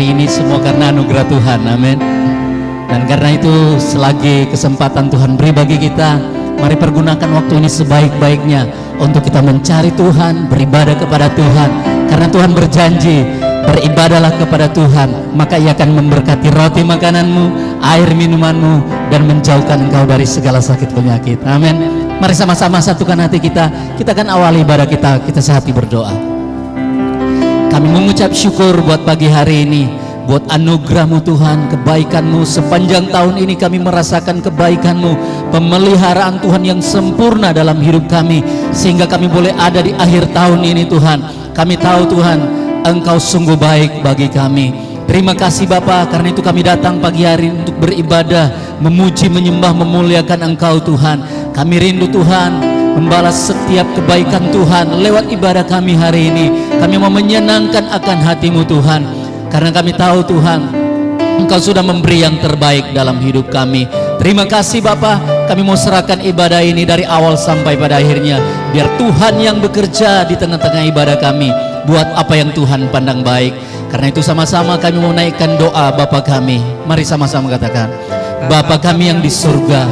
hari ini semua karena anugerah Tuhan, amin. Dan karena itu selagi kesempatan Tuhan beri bagi kita, mari pergunakan waktu ini sebaik-baiknya untuk kita mencari Tuhan, beribadah kepada Tuhan. Karena Tuhan berjanji, beribadahlah kepada Tuhan, maka Ia akan memberkati roti makananmu, air minumanmu, dan menjauhkan engkau dari segala sakit penyakit, amin. Mari sama-sama satukan hati kita. Kita akan awali ibadah kita sehati berdoa. Kami mengucap syukur buat pagi hari ini, buat anugerah-Mu Tuhan, kebaikan-Mu. Sepanjang tahun ini kami merasakan kebaikan-Mu, pemeliharaan Tuhan yang sempurna dalam hidup kami, sehingga kami boleh ada di akhir tahun ini Tuhan. Kami tahu Tuhan, Engkau sungguh baik bagi kami. Terima kasih Bapa, karena itu kami datang pagi hari untuk beribadah, memuji, menyembah, memuliakan Engkau Tuhan. Kami rindu Tuhan membalas setiap kebaikan Tuhan lewat ibadah kami hari ini. Kami mau menyenangkan akan hati-Mu Tuhan, karena kami tahu Tuhan, Engkau sudah memberi yang terbaik dalam hidup kami. Terima kasih Bapa, kami mau serahkan ibadah ini dari awal sampai pada akhirnya. Biar Tuhan yang bekerja di tengah-tengah ibadah kami, buat apa yang Tuhan pandang baik. Karena itu sama-sama kami mau naikkan doa Bapa kami. Mari sama-sama katakan, Bapa kami yang di surga,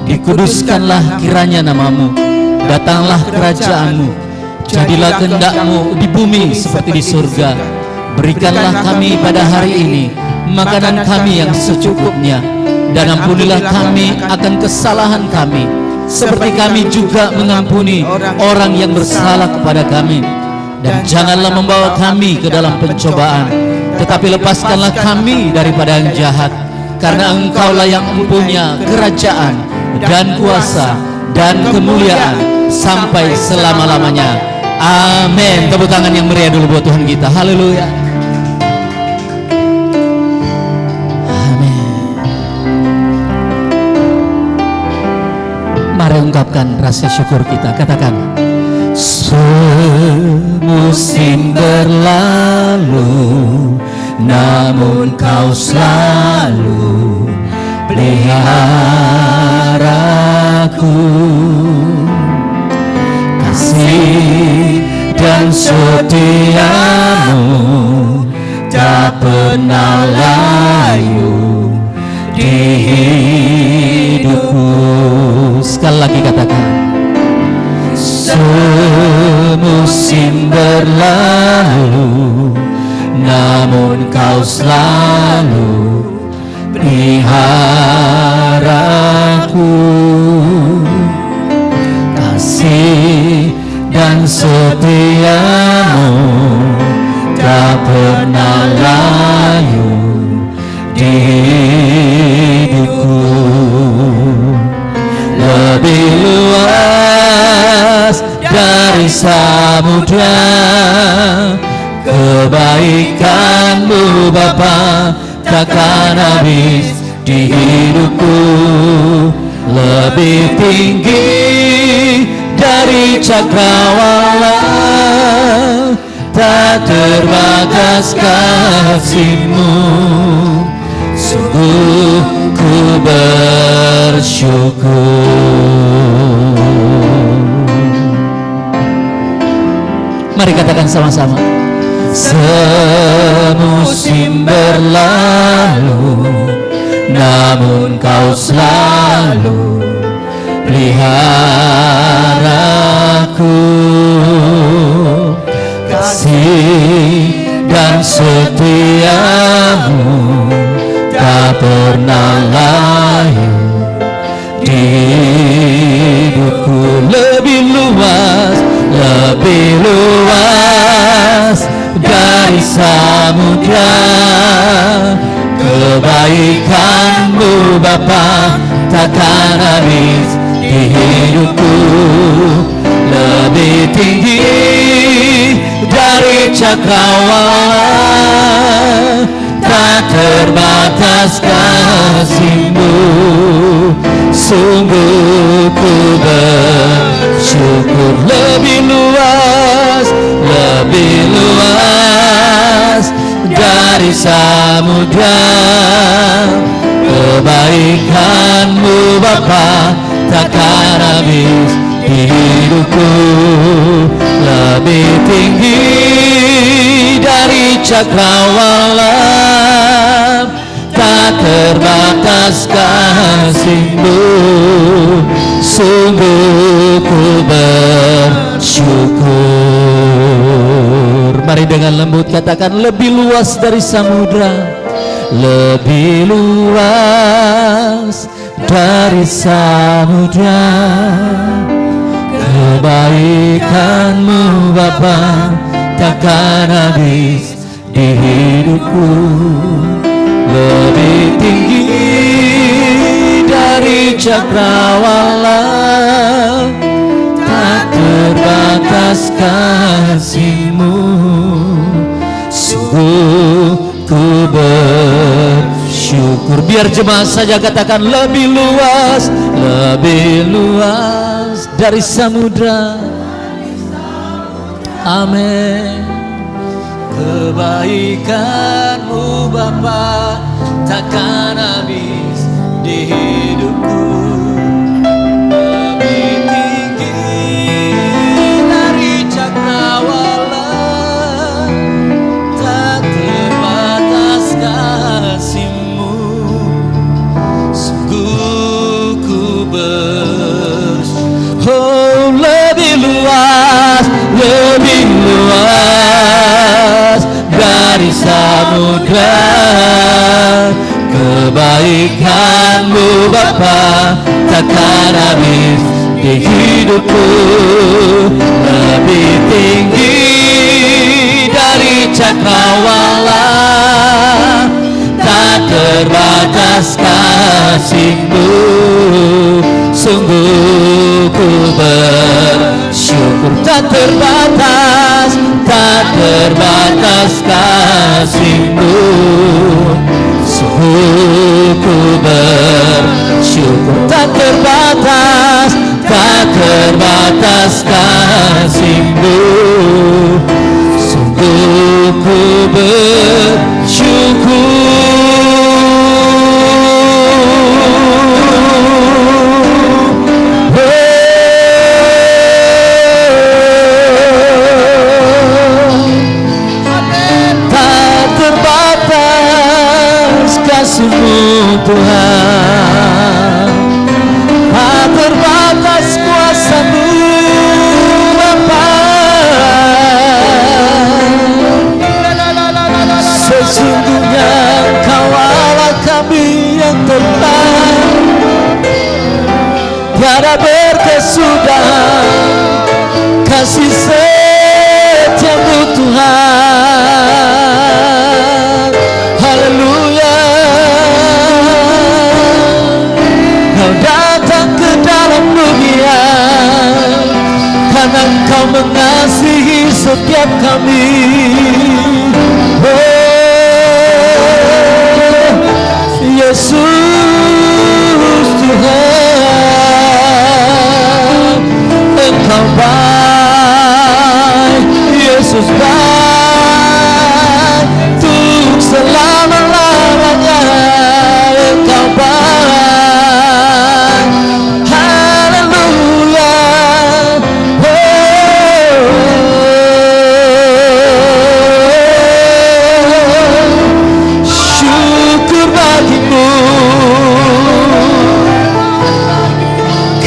dikuduskanlah kiranya nama-Mu, datanglah kerajaan-Mu, jadilah kehendak-Mu di bumi seperti di surga. Berikanlah kami pada hari ini makanan kami yang secukupnya, dan ampunilah kami akan kesalahan kami, seperti kami juga mengampuni orang yang bersalah kepada kami. Dan janganlah membawa kami ke dalam pencobaan, tetapi lepaskanlah kami daripada yang jahat. Karena Engkaulah yang mempunyai kerajaan dan kuasa dan kemuliaan sampai selama-lamanya. Amin. Tepuk tangan yang meriah dulu buat Tuhan kita. Haleluya. Amin. Mari ungkapkan rasa syukur kita. Katakan, semusim berlalu, namun Kau selalu peliharaku. Kasih dan setia-Mu tak pernah layu di hidupku. Sekali lagi katakan, semusim berlalu, namun Kau selalu peliharaku. Kasih dan setia-Mu tak pernah layu di hidupku. Lebih luas dari samudra kebaikan-Mu Bapa, takkan habis di hidupku. Lebih tinggi dari cakrawala, tak terbatas kasih-Mu. Sungguh ku bersyukur. Mari katakan sama-sama, semusim berlalu, namun Kau selalu peliharaku. Kasih dan setia-Mu tak pernah layu di hidupku. Lebih luas dari samudra kebaikan-Mu Bapa, takkan habis di hidupku. Lebih tinggi dari cakrawala, tak terbatas kasih-Mu. Sungguh ku bersyukur. Lebih luas dari samudra kebaikan-Mu Bapa, takkan habis di hidupku. Lebih tinggi dari cakrawala, terbatas kasih-Mu. Sungguh ku bersyukur. Mari dengan lembut katakan, lebih luas dari samudra, lebih luas dari samudra, kebaikan-Mu Bapa takkan habis di hidupku. Lebih tinggi dari cakrawala, tak terbatas kasih-Mu. Sungguh ku bersyukur. Biar jemaat saja katakan, lebih luas dari samudra. Amin. Kebaikan-Mu Bapa takkan habis di hidupku. Lebih tinggi dari cakrawala, tak terbatas kasih-Mu. Sungguh ku bersyukur. Oh, lebih luas dari samudra, kebaikan-Mu Bapa takkan habis di hidupku. Lebih tinggi dari cakrawala, tak terbatas kasih-Mu. Sungguh ku bersyukur. Tak terbatas kasih-Mu. Sungguh ku bersyukur. Tak terbatas kasih-Mu. Sungguh ku bersyukur. Kasih-Mu Tuhan, tak terbatas kuasa-Mu Bapa. Sesungguhnya Engkau Allah kami yang tetap, tiada berkesudahan kasih setia-Mu Tuhan. Haleluya. Datang ke dalam dunia karena Engkau mengasihi setiap kami. Oh, Yesus Tuhan, Engkau baik, Yesus baik, untuk selama-lamanya Engkau baik.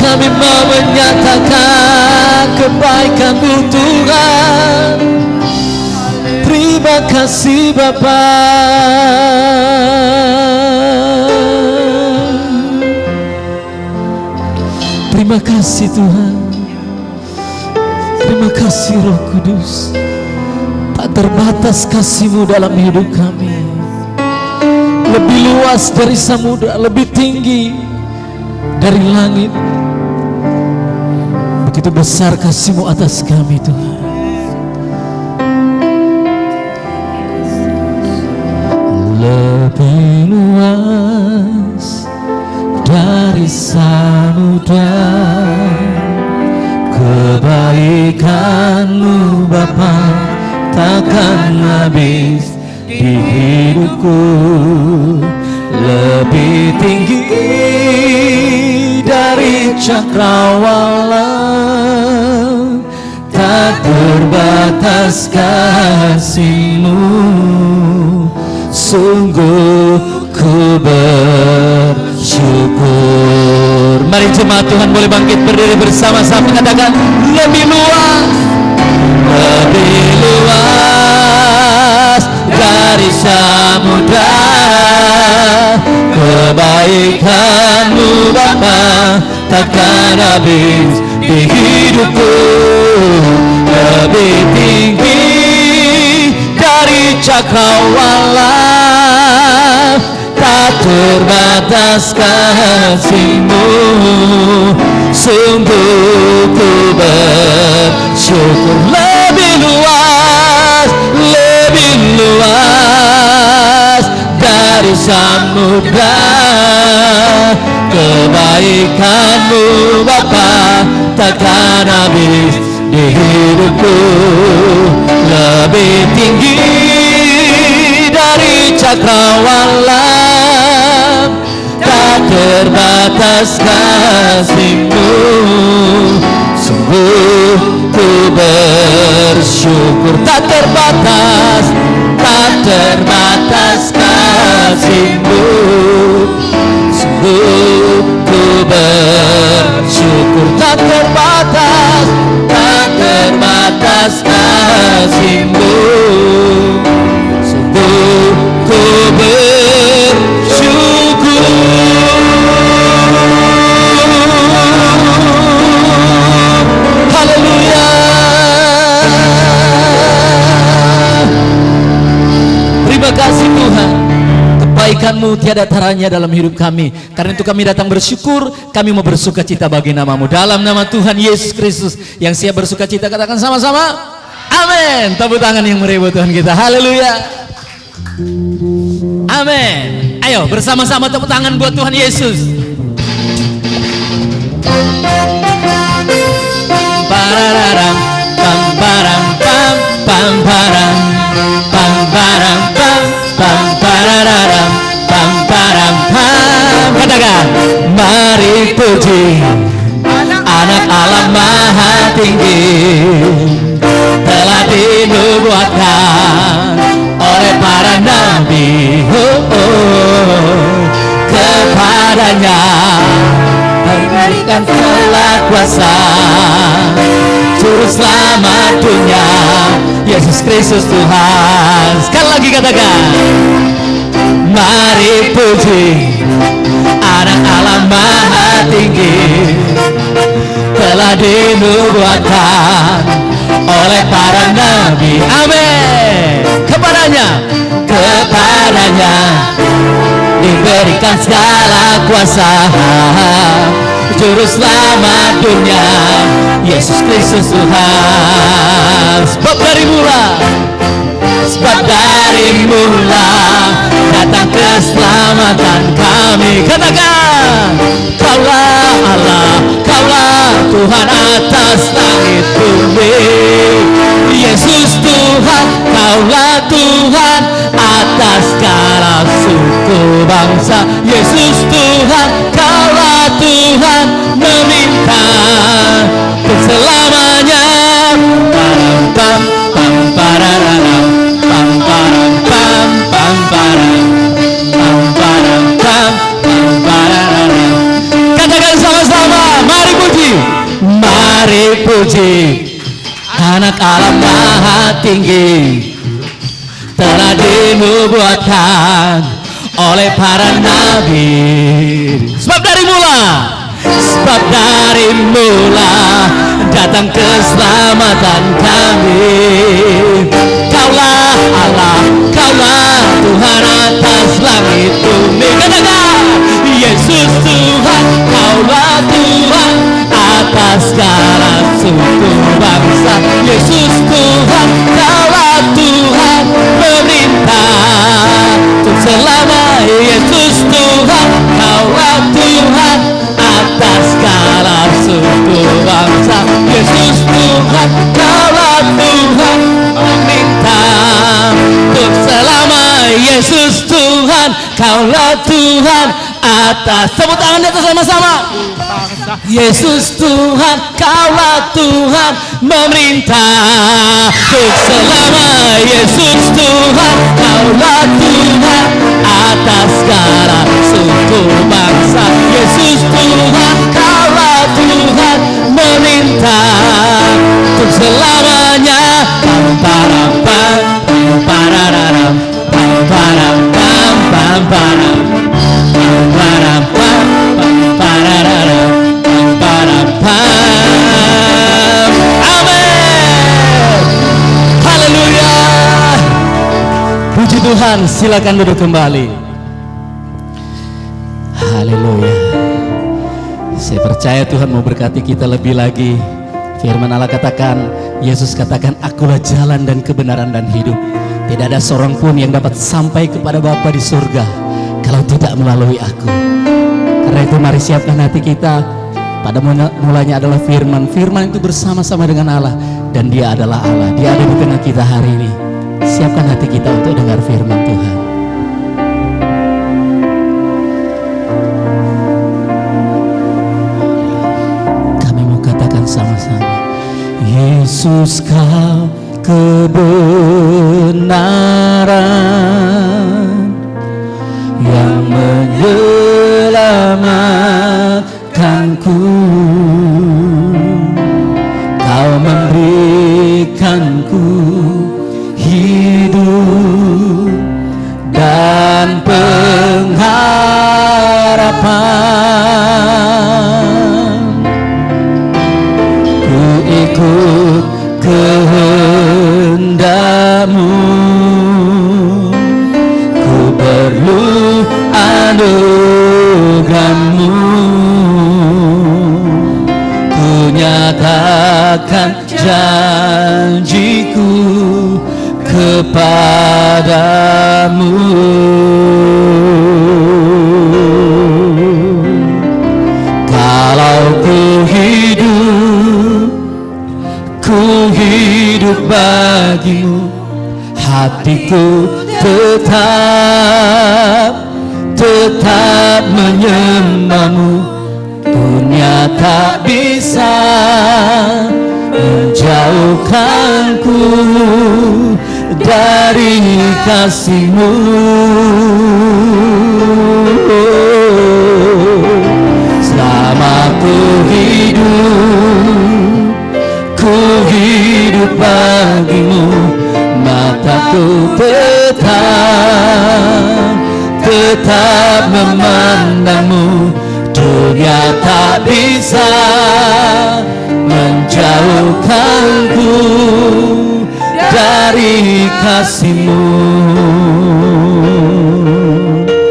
Kami mau menyatakan kebaikan-Mu Tuhan. Terima kasih Bapa. Terima kasih Tuhan. Terima kasih Roh Kudus. Tak terbatas kasih-Mu dalam hidup kami. Lebih luas dari samudra, lebih tinggi dari langit. Begitu besar kasih-Mu atas kami Tuhan. Lebih luas dari samudra, kebaikan-Mu Bapa takkan habis di hidupku. Lebih tinggi dari cakrawala, tak terbatas kasih-Mu. sungguh ku bersyukur. Mari jemaat Tuhan boleh bangkit berdiri bersama-sama, katakan lebih luas, lebih luas dari samudra kebaikan-Mu Bapa, takkan habis di hidupku. Lebih tinggi dari cakrawala, tak terbatas kasih-Mu. Sungguh ku bersyukur. Lebih luas, lebih luas dari samudra kebaikan-Mu Bapa, takkan habis di hidupku. Lebih tinggi dari cakrawala, tak terbatas kasih-Mu. Sungguh ku bersyukur. Tak terbatas, tak terbatas kasih-Mu. Sungguh ku bersyukur. Tak terbatas, tak terbatas kasih-Mu. Sungguh ku bersyukur. Haleluya. Terima kasih Tuhan, kebaikan-Mu tiada taranya dalam hidup kami. Karena itu kami datang bersyukur, kami mau bersuka cita bagi nama-Mu. Dalam nama Tuhan Yesus Kristus yang siap bersuka cita, katakan sama-sama amin. Tepuk tangan yang meriah buat Tuhan kita. Haleluya. Amin. Ayo bersama-sama tepuk tangan buat Tuhan Yesus. Parararang, pam parang pam pam parang, pam parang pam pam parararang, pam parang pam. Katakan, mari puji Anak Allah Maha Tinggi, telah dinubuatkan oleh para nabi. Kepadanya diberikan segala kuasa, Juru Selamat dunia, Yesus Kristus Tuhan. Sekali lagi katakan, mari puji Anak Allah Maha Tinggi, telah dinubuatkan oleh para nabi. Amin. Kepadanya diberikan segala kuasa, Juru Selamat dunia, Yesus Kristus Tuhan. Sebab dari mula datang keselamatan kami. Katakan, Kaulah Allah, Kaulah Tuhan atas langit bumi. Yesus Tuhan, Kaulah Tuhan atas segala suku bangsa. Yesus Tuhan, Kaulah Tuhan meminta untuk selamanya. Pam pam pam parararam, pam pam pam pam param, pam pam pam pam parararam. Katakan sama-sama, mari puji, mari puji Anak Allah Maha Tinggi, telah dinubuatkan oleh para nabi. Sebab dari mula datang keselamatan kami. Kaulah Allah, Kaulah Tuhan atas langit bumi. Katakan, Yesus Tuhan, Kaulah Tuhan atas segala suku bangsa. Yesus Tuhan, Kaulah Tuhan memerintah untuk selama. Yesus Tuhan, Kaulah Tuhan atas segala suku bangsa. Yesus Tuhan, Kaulah Tuhan memerintah untuk selama. Yesus Tuhan, Kaulah Tuhan atas. Tepuk tangan itu sama-sama. Yesus Tuhan, Kaulah Tuhan memerintah untuk selama. Yesus Tuhan, Kaulah Tuhan atas segala suku bangsa. Yesus Tuhan, Kaulah Tuhan memerintah untuk selamanya. Pam param pam pam pararam pam param pam pam param pam param pam pam pararam pam param pam. Amin. Haleluya. Puji Tuhan, silakan duduk kembali. Haleluya. Saya percaya Tuhan mau berkati kita lebih lagi. Firman Allah katakan, Yesus katakan, akulah jalan dan kebenaran dan hidup. Tidak ada seorang pun yang dapat sampai kepada Bapa di surga kalau tidak melalui aku. Karena itu mari siapkan hati kita. Pada mulanya adalah firman. Firman itu bersama-sama dengan Allah. Dan dia adalah Allah. Dia ada di tengah kita hari ini. Siapkan hati kita untuk dengar firman Tuhan. Sama-sama. Yesus kau kebenaran yang menyelamatkanku. Kau memberikanku hidup dan pengharapan. Ikut kehendak-Mu, ku perlu anugerah-Mu. Ku nyatakan janjiku kepadamu. Kalau ku hidup bagimu, hatiku tetap menyembah-Mu. Dunia tak bisa menjauhkanku dari kasih-Mu. Selama ku hidup bagimu, mataku tetap memandang-Mu. Dunia tak bisa menjauhkanku dari kasih-Mu.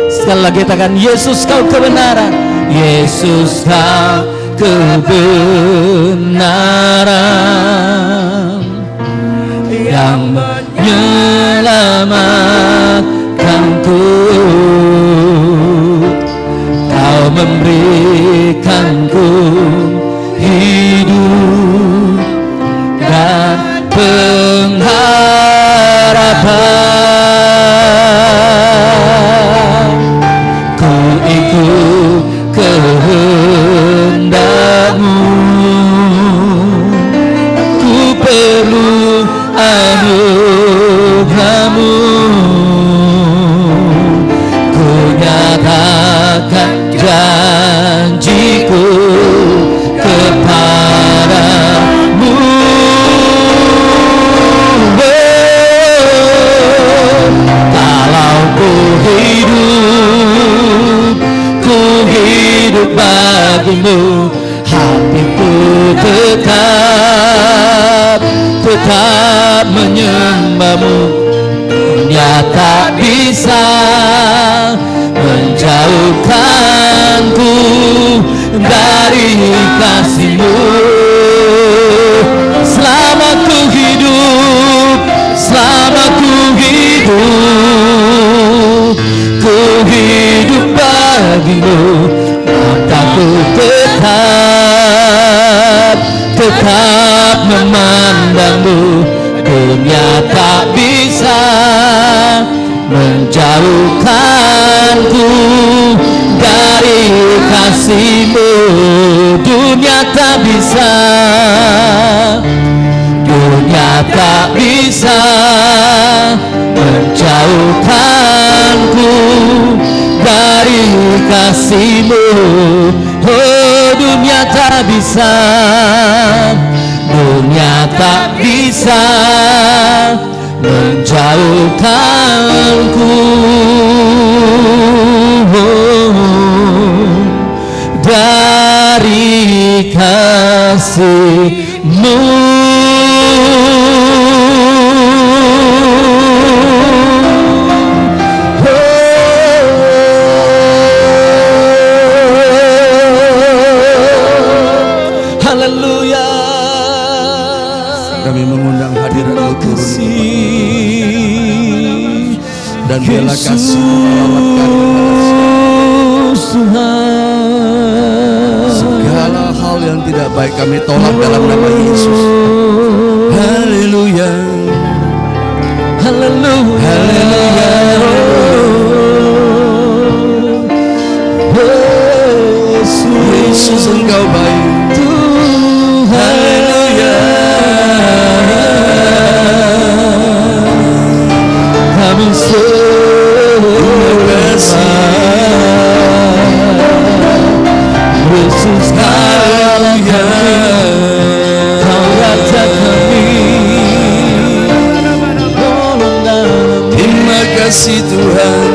Sekali lagi katakan, Yesus kau kebenaran. Yesus kau kebenaran yang menyelamatkanku. Kau memberikanku hidup dan pengharapan. Ku ikut kehendak-Mu, ku perlu anugerah-Mu. Ku nyatakan janjiku kepadamu. Kalau ku hidup bagimu, hatiku tetap menyembah-Mu. Dunia tak bisa menjauhkanku dari kasih-Mu. Selama ku hidup bagimu, mataku tetap memandang-Mu. Dunia tak bisa menjauhkanku dari kasih-Mu. Oh, dunia tak bisa menjauhkanku dari kasih-Mu. Kami mengundang hadirat-Mu turun dan biarlah kasih melawatkan segala hal yang tidak baik kami tolak dalam nama Yesus. Haleluya, haleluya, haleluya. Yesus, Engkau baik. Haleluya. Kami terima kasih Yesus, haleluya. Kau Raja kami. Terima kasih Tuhan.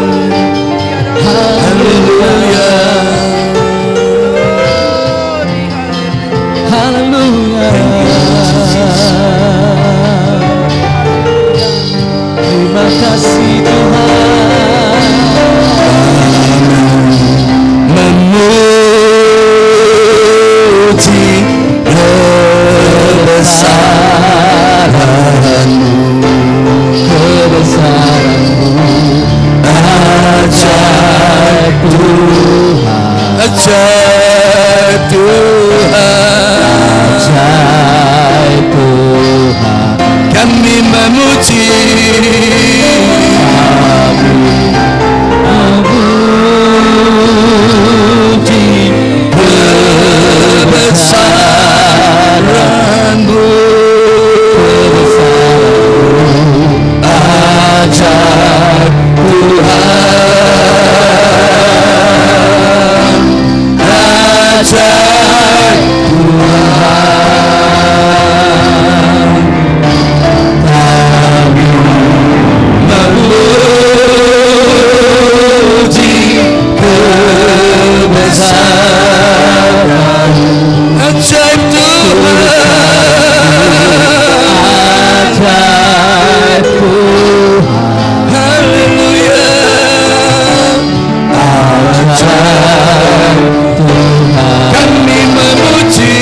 Haleluya. Haleluya. Terima kasih Tuhan. Memuji kebesaran-Mu, kebesaran-Mu, ajaib Tuhan, ajaib Tuhan, ajaib Tuhan. Kami memuji, kebesaran-Mu, ajaib Tuhan, ajaib Tuhan. Kami memuji kebesaran ajaib Tuhan, ajaib Tuhan. Haleluya, ajaib Tuhan. Kami memuji,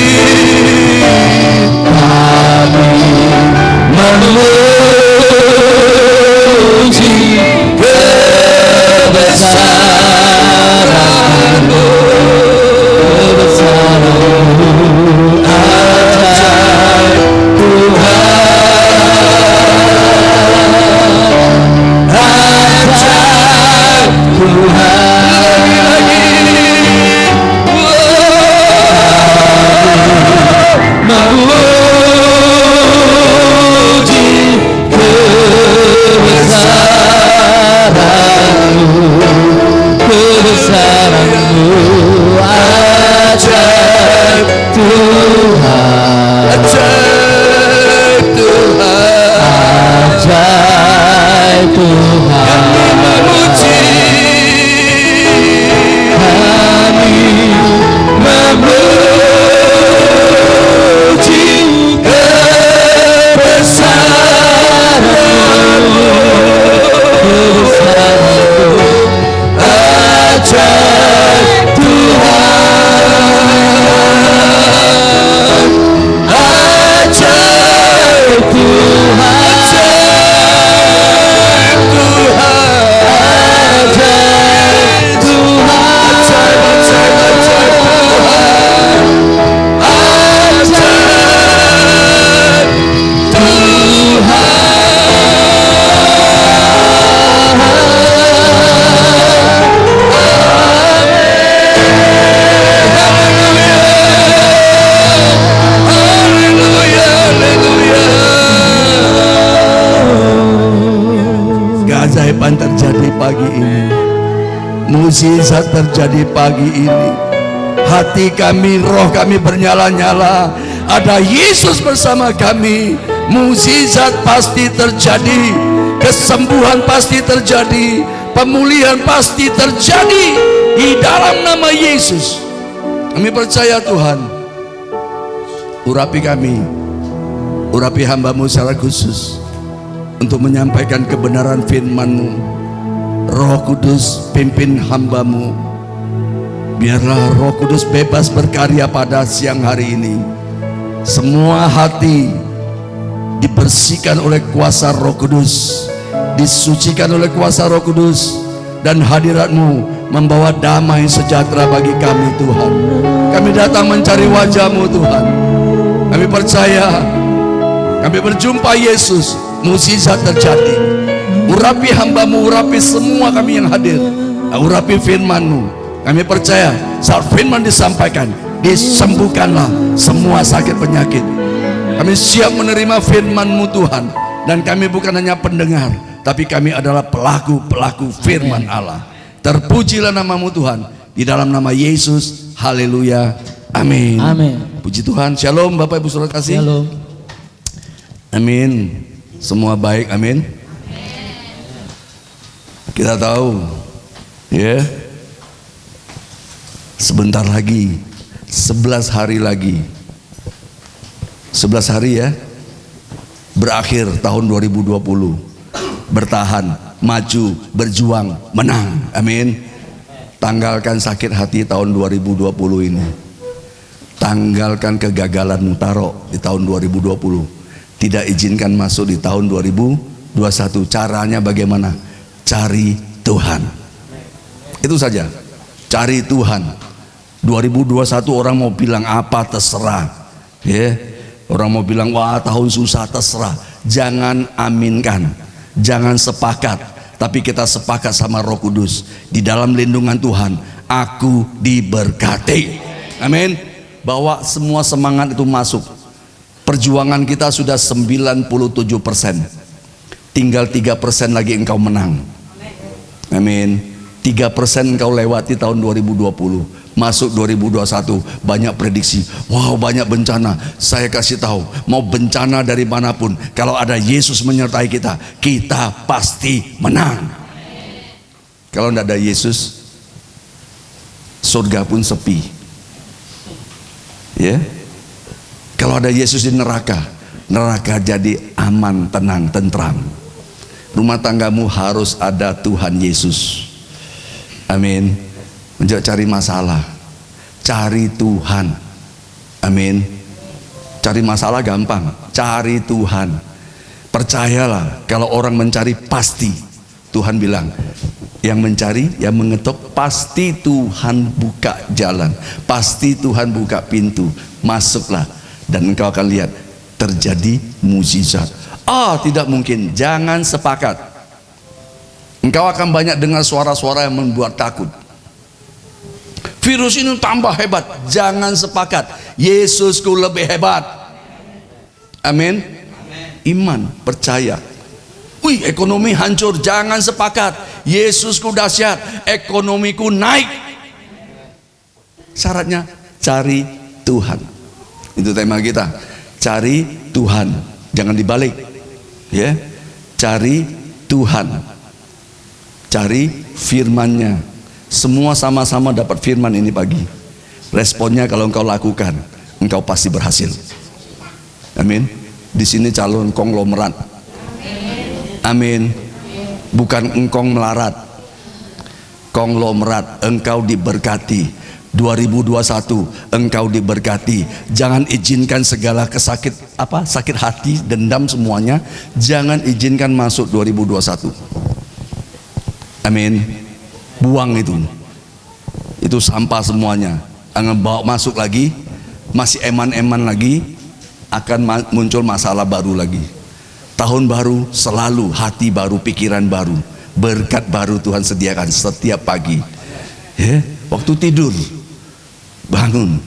kami memuji kebesaran-Mu, kebesaran-Mu, ajaib Tuhan, ajaib Tuhan. Memuji kebesaran-Mu, mukjizat terjadi pagi ini. Hati kami, roh kami bernyala-nyala. Ada Yesus bersama kami. Mukjizat pasti terjadi, kesembuhan pasti terjadi, pemulihan pasti terjadi di dalam nama Yesus. Kami percaya Tuhan. Urapi kami, urapi hamba-Mu secara khusus untuk menyampaikan kebenaran firman-Mu. Roh Kudus pimpin hamba-Mu. Biarlah Roh Kudus bebas berkarya pada siang hari ini. Semua hati dibersihkan oleh kuasa Roh Kudus, disucikan oleh kuasa Roh Kudus, dan hadirat-Mu membawa damai sejahtera bagi kami Tuhan. Kami datang mencari wajah-Mu Tuhan. Kami percaya, kami berjumpa Yesus, mukjizat terjadi. Urapi hamba-Mu, urapi semua kami yang hadir, urapi firman-Mu. Kami percaya saat firman disampaikan, disembuhkanlah semua sakit penyakit. Kami siap menerima firman-Mu Tuhan. Dan kami bukan hanya pendengar, tapi kami adalah pelaku-pelaku firman Allah. Terpujilah nama-Mu Tuhan. Di dalam nama Yesus, haleluya, amin. Amin. Puji Tuhan. Shalom Bapak Ibu Saudara kasih. Shalom. Amin. Semua baik, amin. Kita tahu, ya, sebentar lagi, 11 hari lagi, 11 hari ya, berakhir tahun 2020. Bertahan, maju, berjuang, menang, amin. Tanggalkan sakit hati tahun 2020 ini. Tanggalkan kegagalan taruh di tahun 2020. Tidak izinkan masuk di tahun 2021. Caranya bagaimana? Cari Tuhan. Itu saja. Cari Tuhan. 2021 orang mau bilang apa terserah. Ya. Orang mau bilang wah tahun susah terserah. Jangan aminkan. Jangan sepakat. Tapi kita sepakat sama Roh Kudus. Di dalam lindungan Tuhan aku diberkati. Amin. Bawa semua semangat itu masuk. Perjuangan kita sudah 97%. Tinggal 3% lagi engkau menang. Amin. 3% engkau lewati tahun 2020. Masuk 2021 banyak prediksi. Wow, banyak bencana. Saya kasih tahu, mau bencana dari manapun, kalau ada Yesus menyertai kita, kita pasti menang. Kalau tidak ada Yesus, surga pun sepi. Ya. Kalau ada Yesus di neraka, neraka jadi aman, tenang, tentram. Rumah tanggamu harus ada Tuhan Yesus. Amin. Menjauh cari masalah, cari Tuhan. Amin. Cari masalah gampang, cari Tuhan. Percayalah, kalau orang mencari pasti Tuhan bilang, yang mencari, yang mengetuk, pasti Tuhan buka jalan, pasti Tuhan buka pintu. Masuklah dan engkau akan lihat terjadi mukjizat. Tidak mungkin, jangan sepakat. Engkau akan banyak dengar suara-suara yang membuat takut. Virus ini tambah hebat, jangan sepakat. Yesusku lebih hebat. Amin. Iman, percaya. Wih, ekonomi hancur, jangan sepakat. Yesusku dahsyat, ekonomiku naik. Syaratnya cari Tuhan. Itu tema kita. Cari Tuhan, jangan dibalik. Ya, cari Tuhan. Cari firman-Nya. Semua sama-sama dapat firman ini pagi. Responnya kalau engkau lakukan, engkau pasti berhasil. Amin. Di sini calon konglomerat. Amin. Bukan engkong melarat. Konglomerat, engkau diberkati. 2021 engkau diberkati. Jangan izinkan segala sakit hati, dendam semuanya, jangan izinkan masuk 2021. Amin. Buang itu sampah semuanya. Jangan bawa masuk lagi. Masih eman-eman lagi, akan muncul masalah baru lagi. Tahun baru selalu hati baru, pikiran baru, berkat baru Tuhan sediakan setiap pagi. Ya, waktu tidur, bangun,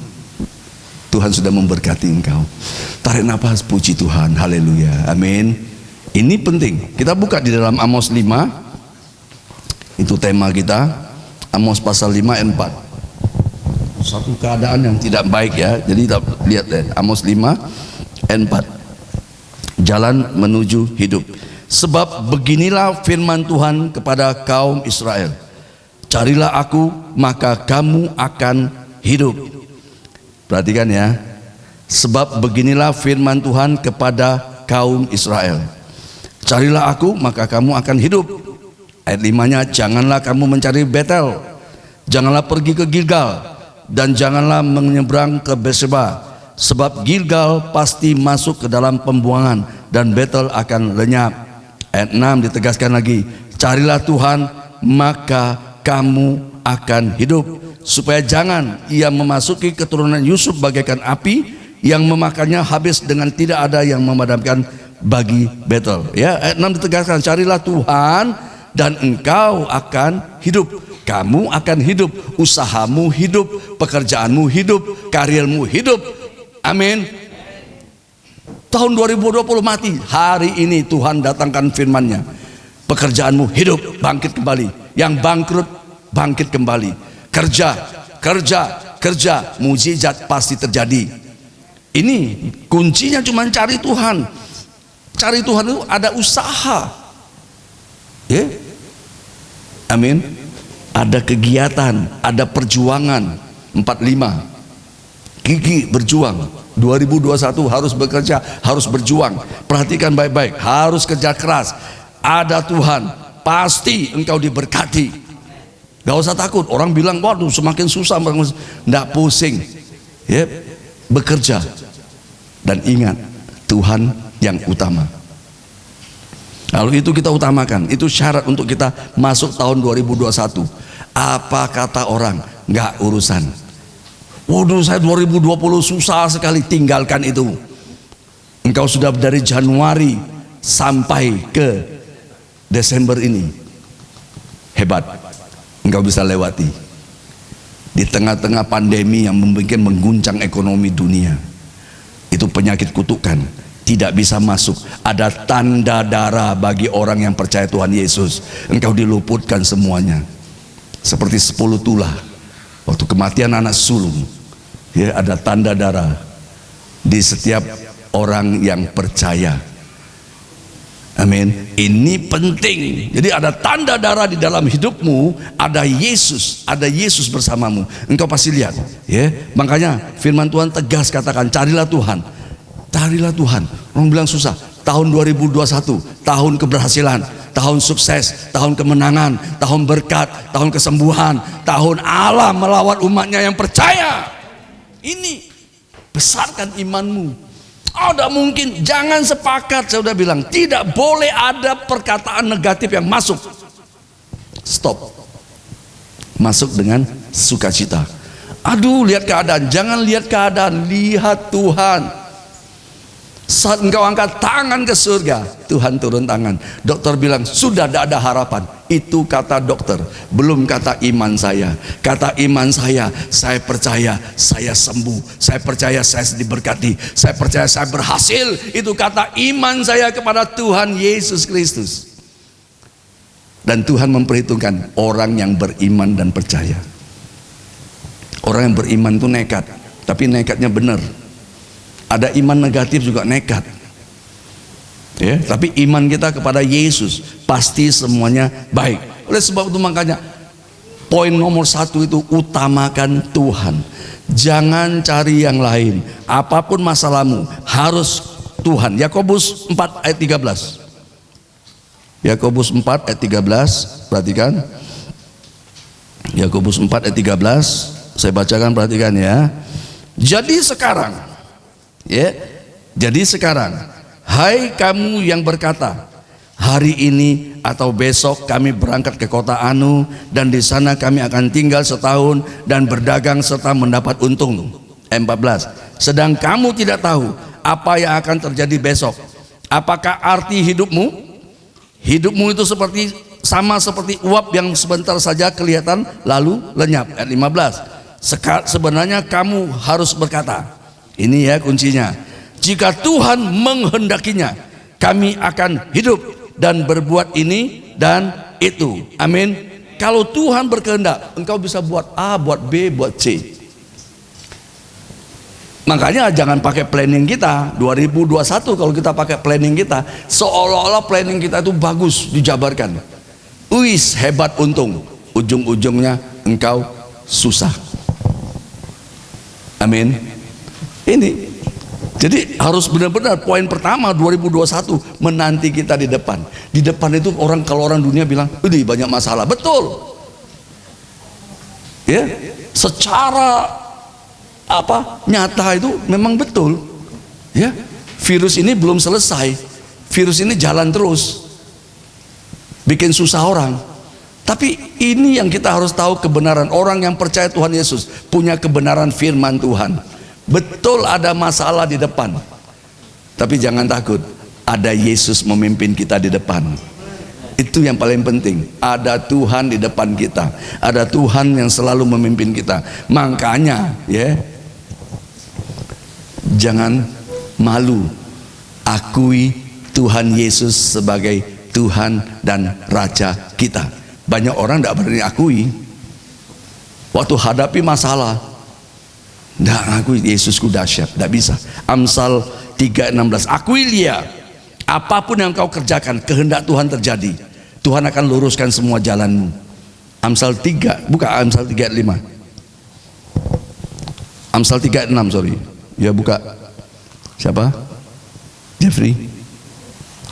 Tuhan sudah memberkati engkau. Tarik nafas, puji Tuhan, haleluya, amin. Ini penting. Kita buka di dalam Amos 5. Itu tema kita. Amos pasal 5 ayat 4. Satu keadaan yang tidak baik ya. Jadi lihat deh, Amos 5 ayat 4. Jalan menuju hidup. Sebab beginilah firman Tuhan kepada kaum Israel. Carilah aku, maka kamu akan hidup. Perhatikan ya. Sebab beginilah firman Tuhan kepada kaum Israel. Carilah aku, maka kamu akan hidup. Ayat 5-nya, janganlah kamu mencari Betel, janganlah pergi ke Gilgal, dan janganlah menyeberang ke Berseba, sebab Gilgal pasti masuk ke dalam pembuangan dan Betel akan lenyap. Ayat 6 ditegaskan lagi, carilah Tuhan, maka kamu akan hidup, supaya jangan ia memasuki keturunan Yusuf bagaikan api yang memakannya habis dengan tidak ada yang memadamkan bagi Betel. Ya, ayat 6 ditegaskan, carilah Tuhan dan engkau akan hidup. Kamu akan hidup, usahamu hidup, pekerjaanmu hidup, karirmu hidup. Amin. Tahun 2020 mati, hari ini Tuhan datangkan firman-Nya. Pekerjaanmu hidup, bangkit kembali. Yang bangkrut, bangkit kembali. Kerja, kerja, kerja, mukjizat pasti terjadi. Ini kuncinya cuma cari Tuhan. Cari Tuhan itu ada usaha. Ya. Amin. Ada kegiatan, ada perjuangan. 45. Gigi berjuang. 2021 harus bekerja, harus berjuang. Perhatikan baik-baik, harus kerja keras. Ada Tuhan, pasti engkau diberkati. Gak usah takut. Orang bilang, waduh semakin susah, nggak pusing. Ya, bekerja dan ingat Tuhan yang utama. Lalu itu kita utamakan. Itu syarat untuk kita masuk tahun 2021. Apa kata orang? Nggak urusan. Waduh, saya 2020 susah sekali. Tinggalkan itu. Engkau sudah dari Januari sampai ke Desember ini. Hebat. Engkau bisa lewati. Di tengah-tengah pandemi yang mengguncang ekonomi dunia. Itu penyakit kutukan. Tidak bisa masuk. Ada tanda darah bagi orang yang percaya Tuhan Yesus. Engkau diluputkan semuanya. Seperti 10 tulah waktu kematian anak sulung. Ya, ada tanda darah di setiap orang yang percaya. Amin. Ini penting. Jadi ada tanda darah di dalam hidupmu. Ada Yesus bersamamu. Engkau pasti lihat. Ya, makanya firman Tuhan tegas katakan, carilah Tuhan. Carilah Tuhan. Orang bilang susah. Tahun 2021, tahun keberhasilan, tahun sukses, tahun kemenangan, tahun berkat, tahun kesembuhan, tahun Allah melawat umatnya yang percaya. Ini besarkan imanmu. Oh, tidak mungkin. Jangan sepakat. Saya sudah bilang, tidak boleh ada perkataan negatif yang masuk. Stop. Masuk dengan sukacita. Aduh, lihat keadaan. Jangan lihat keadaan, lihat Tuhan. Saat engkau angkat tangan ke surga, Tuhan turun tangan. Dokter bilang sudah tidak ada harapan. Itu kata dokter, belum kata iman saya. Kata iman saya percaya saya sembuh, saya percaya saya diberkati, saya percaya saya berhasil. Itu kata iman saya kepada Tuhan Yesus Kristus. Dan Tuhan memperhitungkan orang yang beriman dan percaya. Orang yang beriman itu nekat, tapi nekatnya benar. Ada iman negatif juga nekat. Ya, tapi iman kita kepada Yesus pasti semuanya baik. Oleh sebab itu makanya poin nomor 1 itu utamakan Tuhan. Jangan cari yang lain. Apapun masalahmu harus Tuhan. Yakobus 4 ayat 13. Yakobus 4 ayat 13. Perhatikan. Yakobus 4 ayat 13. Saya bacakan, perhatikan ya. Jadi sekarang, ya, jadi sekarang, hai kamu yang berkata, hari ini atau besok kami berangkat ke kota Anu dan di sana kami akan tinggal setahun dan berdagang serta mendapat untung. 14. Sedang kamu tidak tahu apa yang akan terjadi besok. Apakah arti hidupmu? Hidupmu itu sama seperti uap yang sebentar saja kelihatan lalu lenyap. 15. Sebenarnya kamu harus berkata, ini ya kuncinya, jika Tuhan menghendakinya, kami akan hidup dan berbuat ini dan itu. Amin. Kalau Tuhan berkehendak, engkau bisa buat A, buat B, buat C. Makanya jangan pakai planning kita 2021. Kalau kita pakai planning kita, seolah-olah planning kita itu bagus, dijabarkan. Wis, hebat, untung. Ujung-ujungnya engkau susah. Amin. Ini jadi harus benar-benar poin pertama 2021 menanti kita di depan. Di depan itu kalau orang dunia bilang, "Ini banyak masalah." Betul. Ya, secara nyata itu memang betul. Ya, virus ini belum selesai. Virus ini jalan terus. Bikin susah orang. Tapi ini yang kita harus tahu kebenaran. Orang yang percaya Tuhan Yesus punya kebenaran firman Tuhan. Betul ada masalah di depan, tapi jangan takut, ada Yesus memimpin kita di depan. Itu yang paling penting. Ada Tuhan di depan kita, ada Tuhan yang selalu memimpin kita. Makanya ya, jangan malu, akui Tuhan Yesus sebagai Tuhan dan Raja kita. Banyak orang tidak berani akui. Waktu hadapi masalah, nggak ngakui Yesusku dahsyat, nggak bisa. Amsal 3:16, akui dia, apapun yang kau kerjakan, kehendak Tuhan terjadi. Tuhan akan luruskan semua jalanmu. Amsal 3, buka Amsal 3:5. Amsal 3:6, sorry. Ya buka. Siapa? Jeffrey.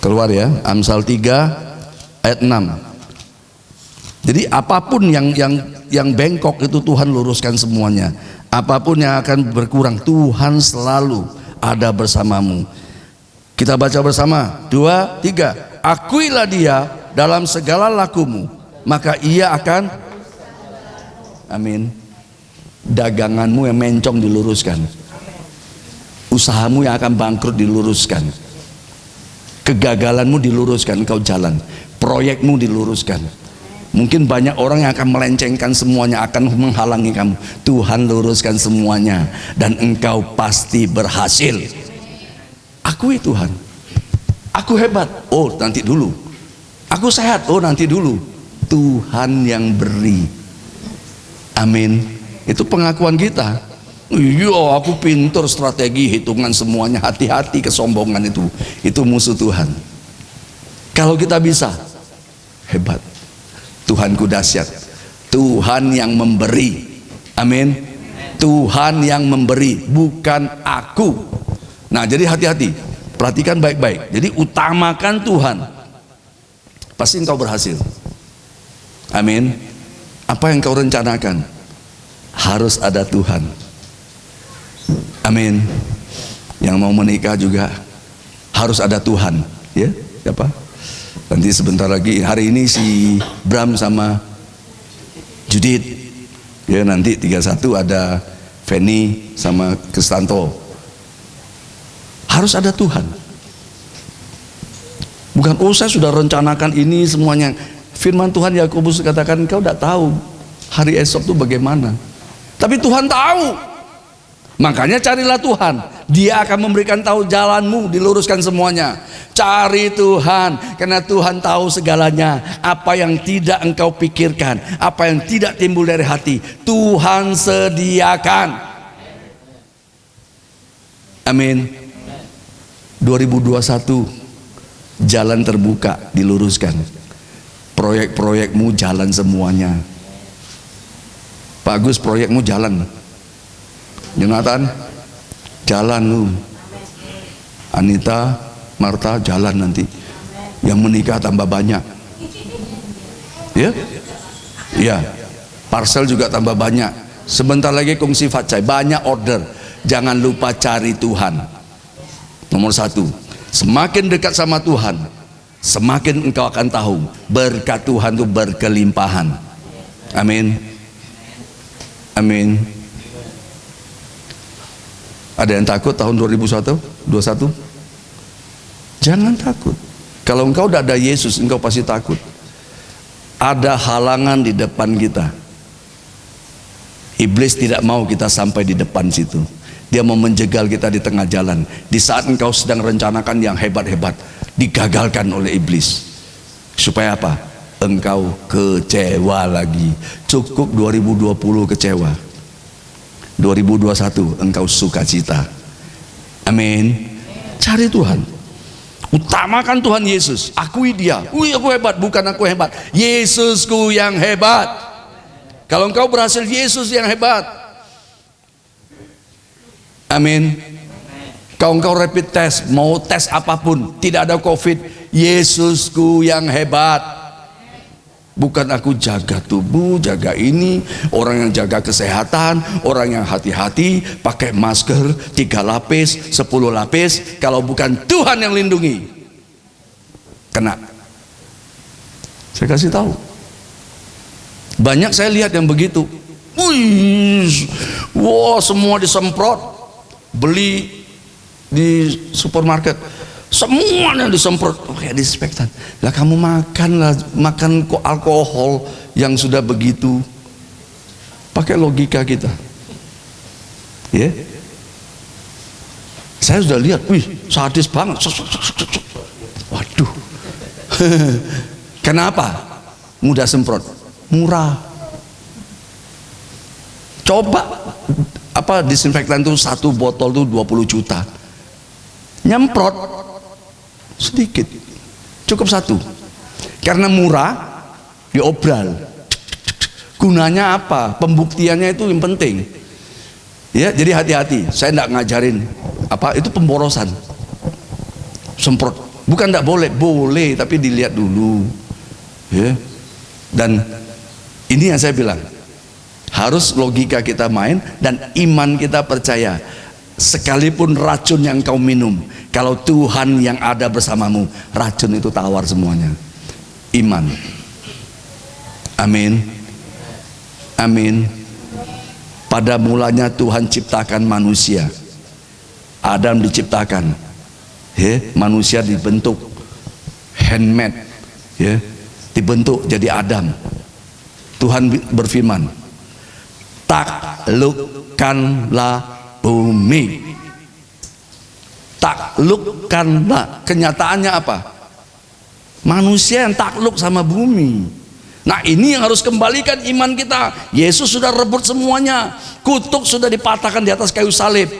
Keluar ya, Amsal 3:6. Jadi apapun yang bengkok itu Tuhan luruskan semuanya. Apapun yang akan berkurang, Tuhan selalu ada bersamamu. Kita baca bersama, 2, 3. Akuilah dia dalam segala lakumu, maka ia akan, amin. Daganganmu yang mencong diluruskan, usahamu yang akan bangkrut diluruskan, kegagalanmu diluruskan, engkau jalan, proyekmu diluruskan. Mungkin banyak orang yang akan melencengkan semuanya, akan menghalangi kamu. Tuhan luruskan semuanya dan engkau pasti berhasil. Akui Tuhan. Aku hebat, oh nanti dulu. Aku sehat, oh nanti dulu. Tuhan yang beri. Amin. Itu pengakuan kita. Iya, aku pintar strategi, hitungan semuanya. Hati-hati kesombongan itu. Itu musuh Tuhan. Kalau kita bisa, hebat. Tuhanku dahsyat. Tuhan yang memberi. Amin. Tuhan yang memberi, bukan aku. Nah, jadi hati-hati. Perhatikan baik-baik. Jadi utamakan Tuhan. Pasti engkau berhasil. Amin. Apa yang kau rencanakan, harus ada Tuhan. Amin. Yang mau menikah juga harus ada Tuhan. Ya, siapa? Nanti sebentar lagi, hari ini si Bram sama Judith, ya nanti 31 ada Feni sama Kristanto. Harus ada Tuhan. Bukan, oh saya sudah rencanakan ini semuanya. Firman Tuhan Yakobus katakan, kau tidak tahu hari esok itu bagaimana. Tapi Tuhan tahu. Makanya carilah Tuhan. Dia akan memberikan tahu jalanmu, diluruskan semuanya. Cari Tuhan, karena Tuhan tahu segalanya. Apa yang tidak engkau pikirkan, apa yang tidak timbul dari hati, Tuhan sediakan. Amin. 2021 jalan terbuka, diluruskan. Proyek-proyekmu jalan semuanya. Pak Agus, proyekmu jalan. Jonathan, jalan lu. Anita, Marta, jalan nanti. Yang menikah tambah banyak. Ya? Ya. Parcel juga tambah banyak. Sebentar lagi kongsi facai, banyak order. Jangan lupa cari Tuhan. Nomor 1, semakin dekat sama Tuhan, semakin engkau akan tahu berkat Tuhan itu berkelimpahan. Amin. Amin. Ada yang takut tahun 2021? Jangan takut. Kalau engkau tidak ada Yesus, engkau pasti takut. Ada halangan di depan kita. Iblis tidak mau kita sampai di depan situ. Dia mau menjegal kita di tengah jalan. Di saat engkau sedang rencanakan yang hebat-hebat, digagalkan oleh iblis. Supaya apa? engkau kecewa lagi. Cukup 2020 kecewa, 2021 engkau sukacita. Amin. Cari Tuhan, utamakan Tuhan Yesus, akui Dia. Aku hebat, bukan aku hebat, Yesusku yang hebat. Kalau engkau berhasil, Yesus yang hebat. Amin. Kalau engkau rapid test, mau tes apapun, tidak ada COVID, Yesusku yang hebat. Bukan aku jaga tubuh, jaga ini, orang yang jaga kesehatan, orang yang hati-hati, pakai masker 3 lapis, 10 lapis. Kalau bukan Tuhan yang lindungi, kena. Saya kasih tahu. Banyak saya lihat yang begitu. Wih, wah, semua disemprot. Beli di supermarket, semuanya disemprot, kayak disinfektan. Lah kamu makan alkohol yang sudah begitu. Pakai logika kita, ya. Saya sudah lihat, wih, sadis banget. Waduh. Kenapa? Mudah semprot, murah. Coba disinfektan itu 1 botol tuh 20 juta. Nyemprot sedikit, cukup 1. Karena murah, diobral. Gunanya apa? Pembuktiannya itu yang penting. Ya, jadi hati-hati. Saya tidak ngajarin itu pemborosan. Semprot. Bukan tidak boleh, boleh, tapi dilihat dulu. Ya. Dan ini yang saya bilang, harus logika kita main dan iman kita percaya. Sekalipun racun yang kau minum, kalau Tuhan yang ada bersamamu, racun itu tawar semuanya. Iman. Amin. Amin. Pada mulanya Tuhan ciptakan manusia. Adam diciptakan, manusia dibentuk handmade, dibentuk jadi Adam. Tuhan berfirman, taklukkanlah bumi. Taklukkanlah. Kenyataannya apa? Manusia yang takluk sama bumi. Nah, ini yang harus kembalikan iman kita. Yesus sudah rebut semuanya. Kutuk sudah dipatahkan di atas kayu salib.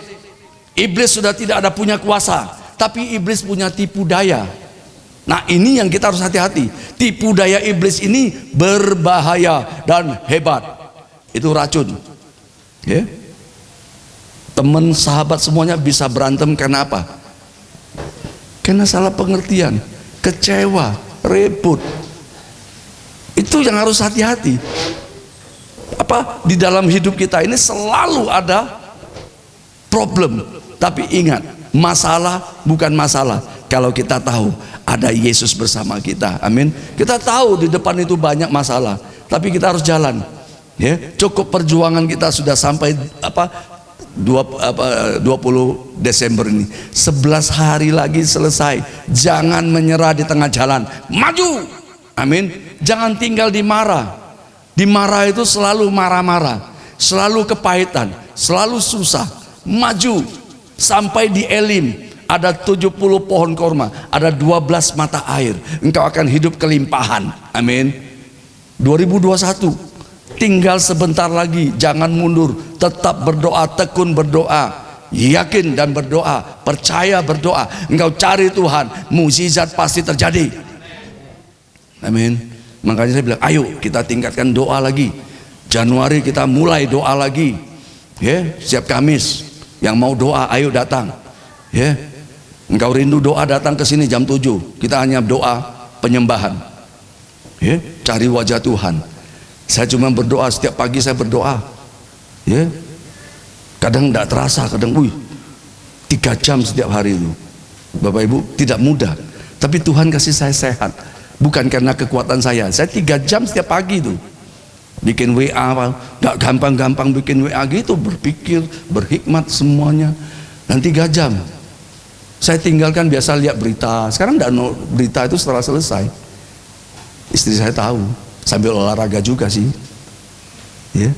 Iblis sudah tidak ada punya kuasa. Tapi iblis punya tipu daya. Nah, ini yang kita harus hati-hati. Tipu daya iblis ini berbahaya dan hebat. Itu racun. Ya. Teman, sahabat semuanya bisa berantem karena apa? Karena salah pengertian, kecewa, ribut. Itu yang harus hati-hati. Di dalam hidup kita ini selalu ada problem. Tapi ingat, masalah bukan masalah kalau kita tahu ada Yesus bersama kita. Amin. Kita tahu di depan itu banyak masalah, tapi kita harus jalan. Ya, cukup perjuangan kita sudah sampai 20 Desember ini. 11 hari lagi selesai. Jangan menyerah di tengah jalan. Maju. Amin. Jangan tinggal di marah. Di marah itu selalu marah-marah, selalu kepahitan, selalu susah. Maju sampai di Elim ada 70 pohon korma, ada 12 mata air. Engkau akan hidup kelimpahan. Amin. 2021 tinggal sebentar lagi. Jangan mundur, tetap berdoa, tekun berdoa, yakin dan berdoa, percaya berdoa. Engkau cari Tuhan, mukjizat pasti terjadi. Amin. Makanya saya bilang, ayo kita tingkatkan doa lagi. Januari kita mulai doa lagi. Ya, setiap Kamis yang mau doa, ayo datang. Ya, engkau rindu doa, datang ke sini jam 7. Kita hanya doa penyembahan. Ya, cari wajah Tuhan. Saya cuma berdoa, setiap pagi saya berdoa. Ya, kadang tidak terasa, kadang 3 jam setiap hari itu. Bapak Ibu, tidak mudah. Tapi Tuhan kasih saya sehat. Bukan karena kekuatan saya 3 jam setiap pagi itu bikin WA, gak gampang-gampang bikin WA gitu, berpikir, berhikmat semuanya. Dan 3 jam saya tinggalkan, biasa lihat berita. Sekarang gak berita itu setelah selesai. Istri saya tahu, sambil olahraga juga sih. Ya,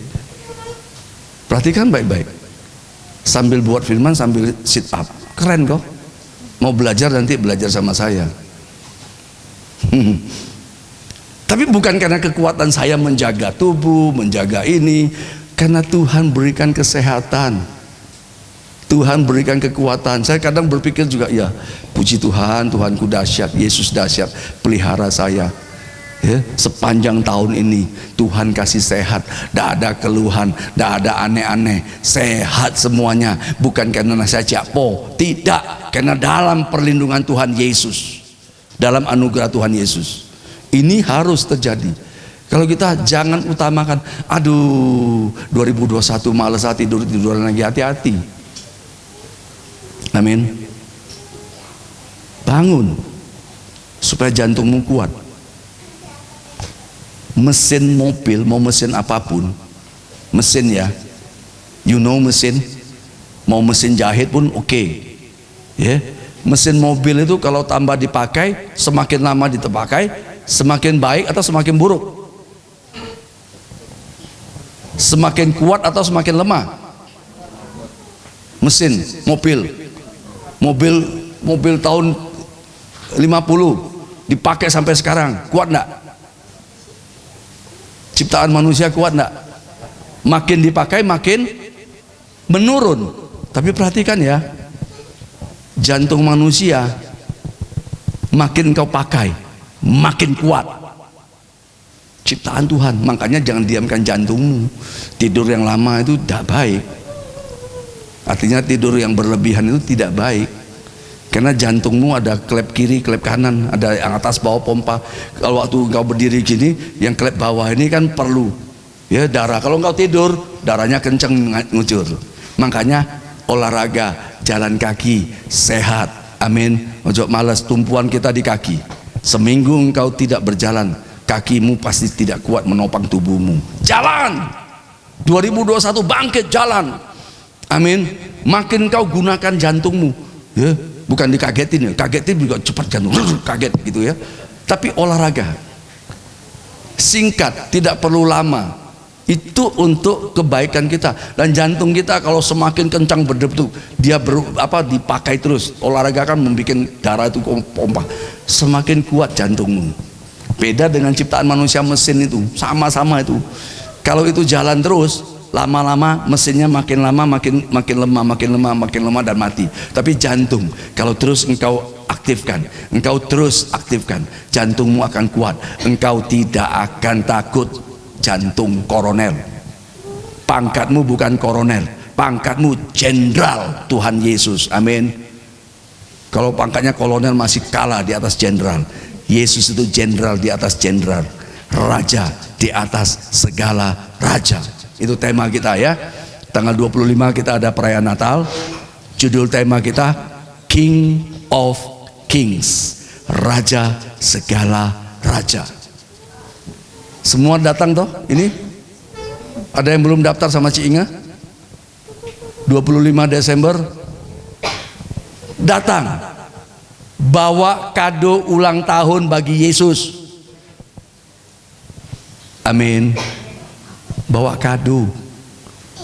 perhatikan baik-baik. Sambil buat firman, sambil sit up. Keren kok. Mau belajar nanti belajar sama saya. Tapi bukan karena kekuatan saya menjaga tubuh, menjaga ini, karena Tuhan berikan kesehatan, Tuhan berikan kekuatan. Saya kadang berpikir juga, ya puji Tuhan, Tuhanku dahsyat, Yesus dahsyat, pelihara saya. Ya, sepanjang tahun ini Tuhan kasih sehat, tidak ada keluhan, tidak ada aneh-aneh, sehat semuanya. Bukan karena saya japo, tidak, karena dalam perlindungan Tuhan Yesus, dalam anugerah Tuhan Yesus. Ini harus terjadi. Kalau kita jangan utamakan, aduh 2021 malas tiduran lagi, hati-hati. Amin. Bangun supaya jantungmu kuat. Mesin mobil, mau mesin apapun, mesin ya, mesin, mau mesin jahit pun oke. Ya, mesin mobil itu kalau tambah dipakai, semakin lama dipakai, semakin baik atau semakin buruk? Semakin kuat atau semakin lemah? Mesin mobil tahun 50 dipakai sampai sekarang, kuat enggak? Ciptaan manusia kuat enggak? Makin dipakai makin menurun. Tapi perhatikan ya, jantung manusia makin kau pakai makin kuat. Ciptaan Tuhan. Makanya jangan diamkan jantungmu. Tidur yang lama itu tidak baik. Artinya tidur yang berlebihan itu tidak baik. Karena jantungmu ada klep kiri, klep kanan, ada yang atas bawah pompa. Kalau waktu engkau berdiri gini, yang klep bawah ini kan perlu ya darah. Kalau engkau tidur, darahnya kenceng ngucur. Makanya olahraga, jalan kaki, sehat. Amin. Ojo malas, tumpuan kita di kaki. Seminggu engkau tidak berjalan, kakimu pasti tidak kuat menopang tubuhmu. Jalan 2021 bangkit, jalan. Amin. Makin kau gunakan jantungmu ya, bukan dikagetin ya, kagetin juga cepat jantung kaget gitu ya. Tapi olahraga singkat, tidak perlu lama, itu untuk kebaikan kita. Dan jantung kita kalau semakin kencang berdetak, dia dipakai terus. Olahraga kan membuat darah itu pompa, semakin kuat jantungmu. Beda dengan ciptaan manusia, mesin itu sama-sama itu. Kalau itu jalan terus, lama-lama mesinnya makin lama makin lemah dan mati. Tapi jantung kalau terus engkau aktifkan, jantungmu akan kuat. Engkau tidak akan takut jantung koroner. Pangkatmu bukan koroner, pangkatmu jenderal Tuhan Yesus. Amin. Kalau pangkatnya kolonel masih kalah di atas jenderal. Yesus itu jenderal di atas jenderal, raja di atas segala raja. Itu tema kita ya. Tanggal 25 kita ada perayaan Natal. Judul tema kita King of Kings, raja segala raja. Semua datang toh ini? Ada yang belum daftar sama Ci Inga? 25 Desember datang, bawa kado ulang tahun bagi Yesus. Amin. Bawa kado,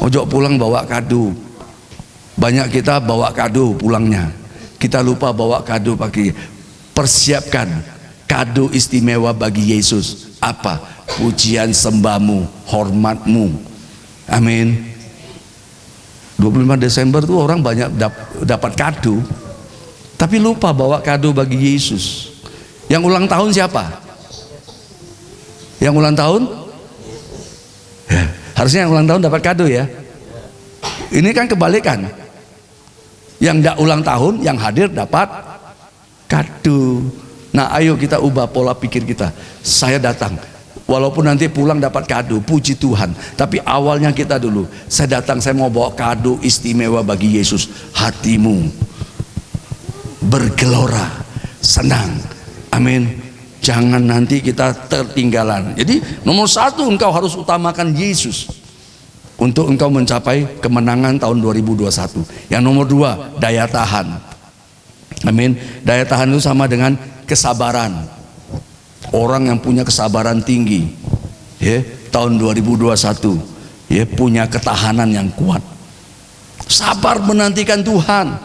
ojo pulang bawa kado. Banyak kita bawa kado pulangnya, kita lupa bawa kado bagi. Persiapkan kado istimewa bagi Yesus. Apa? Pujian sembahmu, hormatmu. Amin. 25 Desember tuh orang banyak dapat kado, tapi lupa bawa kado bagi Yesus. Yang ulang tahun siapa? Yang ulang tahun? Ya, harusnya yang ulang tahun dapat kado ya. Ini kan kebalikan. Yang tidak ulang tahun, yang hadir dapat kado. Nah, ayo kita ubah pola pikir kita. Saya datang, walaupun nanti pulang dapat kado, puji Tuhan. Tapi awalnya kita dulu, saya datang, saya mau bawa kado istimewa bagi Yesus. Hatimu bergelora, senang. Amin. Jangan nanti kita tertinggalan. Jadi nomor satu, engkau harus utamakan Yesus untuk engkau mencapai kemenangan tahun 2021. Yang nomor dua, daya tahan. Amin. Daya tahan itu sama dengan kesabaran. Orang yang punya kesabaran tinggi ya, tahun 2021 ya, punya ketahanan yang kuat, sabar menantikan Tuhan.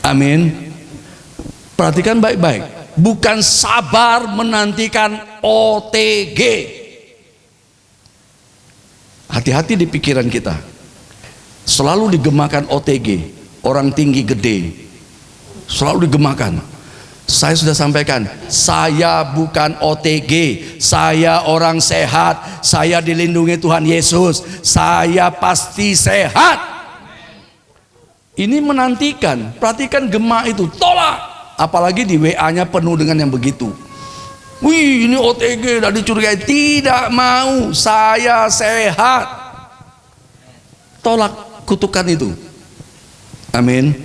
Amin. Perhatikan baik-baik. bukan sabar menantikan OTG. Hati-hati di pikiran kita, selalu digemakan OTG, orang tinggi gede, selalu digemakan. Saya sudah sampaikan, saya bukan OTG, saya orang sehat, saya dilindungi Tuhan Yesus, saya pasti sehat. Ini menantikan, perhatikan gema itu, tolak. Apalagi di WA-nya penuh dengan yang begitu. Wih, ini OTG, udah dicurigai. Tidak mau, saya sehat. Tolak kutukan itu. Amin.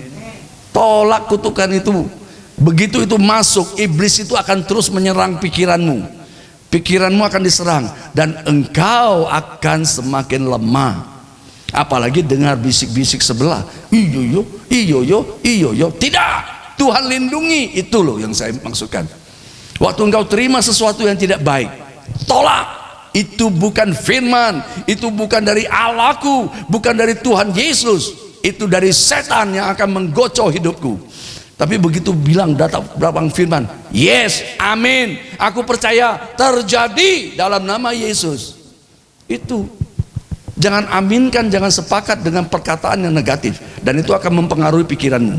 Tolak kutukan itu. Begitu itu masuk, iblis itu akan terus menyerang pikiranmu. Pikiranmu akan diserang dan engkau akan semakin lemah. Apalagi dengar bisik-bisik sebelah. Iyo yo. Tidak, Tuhan lindungi. Itu loh yang saya maksudkan. Waktu engkau terima sesuatu yang tidak baik, tolak. Itu bukan firman, itu bukan dari Allahku, bukan dari Tuhan Yesus. Itu dari setan yang akan menggocok hidupku. Tapi begitu bilang datang firman, yes, amin, aku percaya, terjadi dalam nama Yesus. Itu jangan aminkan, jangan sepakat dengan perkataan yang negatif, dan itu akan mempengaruhi pikiranmu.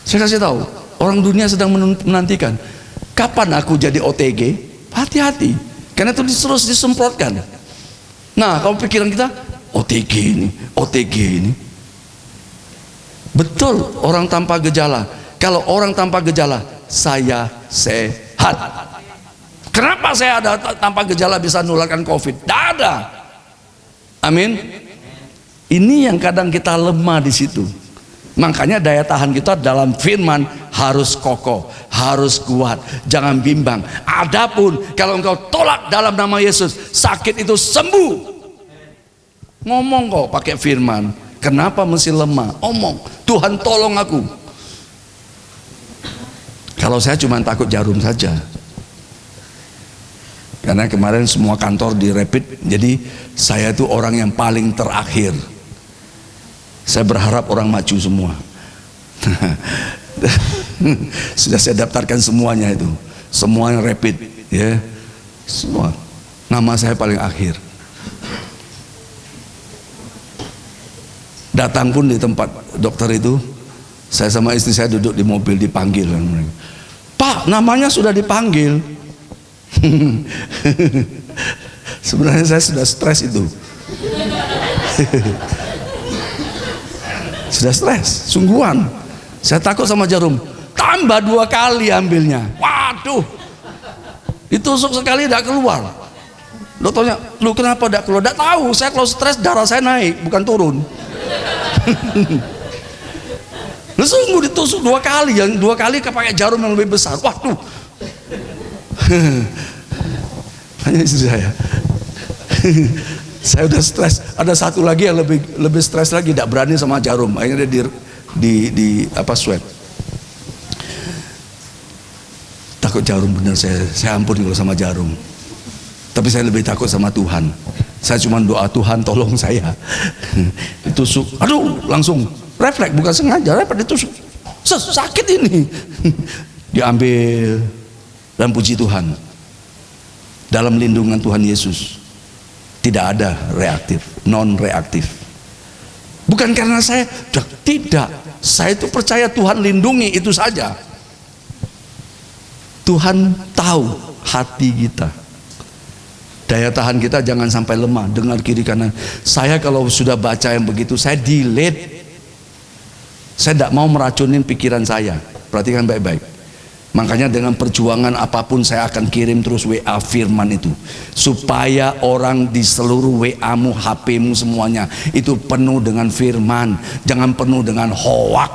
Saya kasih tahu, orang dunia sedang menantikan kapan aku jadi OTG. Hati-hati, karena itu terus disemprotkan. Nah, kalau pikiran kita OTG ini. Betul, orang tanpa gejala. Kalau orang tanpa gejala, saya sehat. Kenapa saya ada tanpa gejala bisa menularkan COVID? Tidak ada. Amin. Ini yang kadang kita lemah di situ. Makanya daya tahan kita dalam firman harus kokoh, harus kuat, jangan bimbang. Adapun kalau engkau tolak dalam nama Yesus, sakit itu sembuh. Ngomong kok pakai firman. Kenapa mesti lemah? Omong, Tuhan tolong aku. Kalau saya cuma takut jarum saja. Karena kemarin semua kantor di rapid, jadi saya itu orang yang paling terakhir. Saya berharap orang maju semua. Sudah saya daftarkan semuanya itu, semuanya rapid, ya, semua. Nama saya paling akhir. Datang pun di tempat dokter itu, saya sama istri saya duduk di mobil, dipanggil. Pak, namanya sudah dipanggil. Sebenarnya saya sudah stres itu. Sudah stres, sungguhan. Saya takut sama jarum. Tambah 2 kali ambilnya. Waduh, ditusuk sekali tidak keluar. Dokternya, lu kenapa tidak keluar? Tidak tahu, saya kalau stres darah saya naik, bukan turun. Lu sungguh ditusuk 2 kali, yang 2 kali pakai jarum yang lebih besar. Waduh. Hanya istri saya. Saya udah stres. Ada satu lagi yang lebih stres lagi, tidak berani sama jarum. Akhirnya dia di swab. Takut jarum bener, saya ampun kalau sama jarum. Tapi saya lebih takut sama Tuhan. Saya cuma doa, Tuhan tolong saya. Ditusuk, aduh, langsung refleks, bukan sengaja, refleks ditusuk. Sakit ini. Diambil, dan puji Tuhan, dalam lindungan Tuhan Yesus tidak ada reaktif, non reaktif. Bukan karena saya, tidak. Saya itu percaya Tuhan lindungi, itu saja. Tuhan tahu hati kita. Daya tahan kita jangan sampai lemah, dengar kiri kanan. Saya kalau sudah baca yang begitu, saya delete. Saya tidak mau meracunin pikiran saya. Perhatikan baik-baik. Makanya dengan perjuangan apapun saya akan kirim terus WA firman itu, supaya orang di seluruh WA-mu, HP-mu semuanya itu penuh dengan firman. Jangan penuh dengan hoak,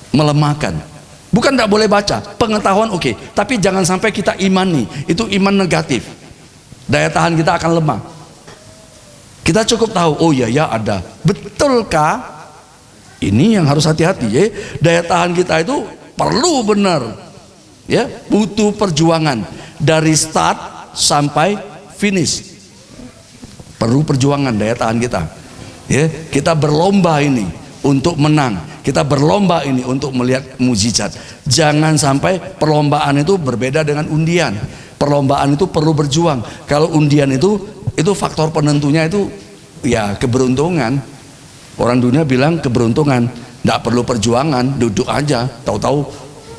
melemahkan. Bukan tidak boleh baca, pengetahuan oke, tapi jangan sampai kita imani, itu iman negatif. Daya tahan kita akan lemah. Kita cukup tahu, oh ya ada. Betulkah? Ini yang harus hati-hati ya. Daya tahan kita itu perlu benar, ya, butuh perjuangan dari start sampai finish. Perlu perjuangan daya tahan kita. Ya, kita berlomba ini untuk menang. Kita berlomba ini untuk melihat mukjizat. Jangan sampai perlombaan itu berbeda dengan undian. Perlombaan itu perlu berjuang. Kalau undian itu faktor penentunya itu ya keberuntungan. Orang dunia bilang keberuntungan, tidak perlu perjuangan, duduk aja, tahu-tahu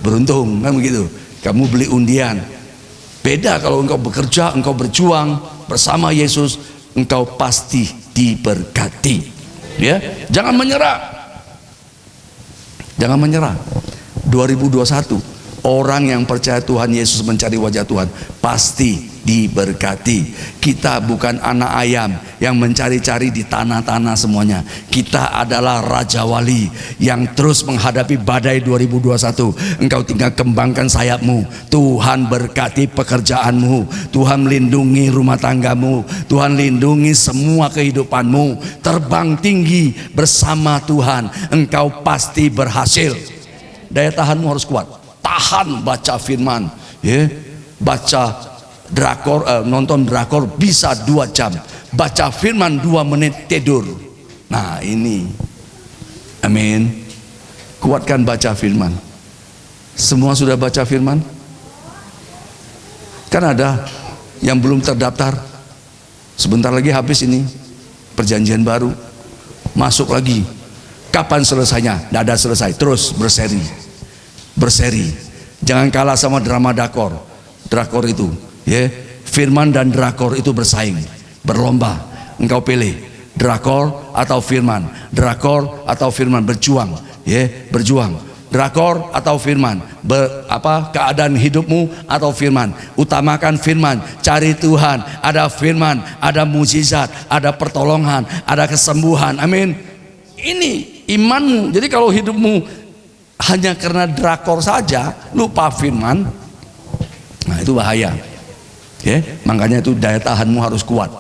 beruntung, kan begitu. Kamu beli undian. Beda kalau engkau bekerja, engkau berjuang bersama Yesus, engkau pasti diberkati. Ya, jangan menyerah. Jangan menyerah. 2021, orang yang percaya Tuhan Yesus, mencari wajah Tuhan, pasti diberkati. Kita bukan anak ayam yang mencari-cari di tanah-tanah semuanya. Kita adalah Raja Wali yang terus menghadapi badai 2021. Engkau tinggal kembangkan sayapmu. Tuhan berkati pekerjaanmu, Tuhan lindungi rumah tanggamu, Tuhan lindungi semua kehidupanmu. Terbang tinggi bersama Tuhan, engkau pasti berhasil. Daya tahanmu harus kuat. Tahan baca firman, ya. Baca drakor, nonton drakor bisa 2 jam, baca firman 2 menit tidur. Nah ini, amin. Kuatkan baca firman. Semua sudah baca firman? Kan ada yang belum terdaftar. Sebentar lagi habis ini perjanjian baru, masuk lagi. Kapan selesainya? Tidak ada selesai, terus berseri. Jangan kalah sama drama drakor itu. Ya, firman dan drakor itu bersaing, berlomba. Engkau pilih drakor atau firman, drakor atau firman, berjuang, ya, berjuang. Drakor atau firman, keadaan hidupmu atau firman. Utamakan firman, cari Tuhan. Ada firman, ada mukjizat, ada pertolongan, ada kesembuhan. Amin. Ini imanmu. Jadi kalau hidupmu hanya karena drakor saja, lupa firman, nah itu bahaya. Ya, makanya itu daya tahanmu harus kuat.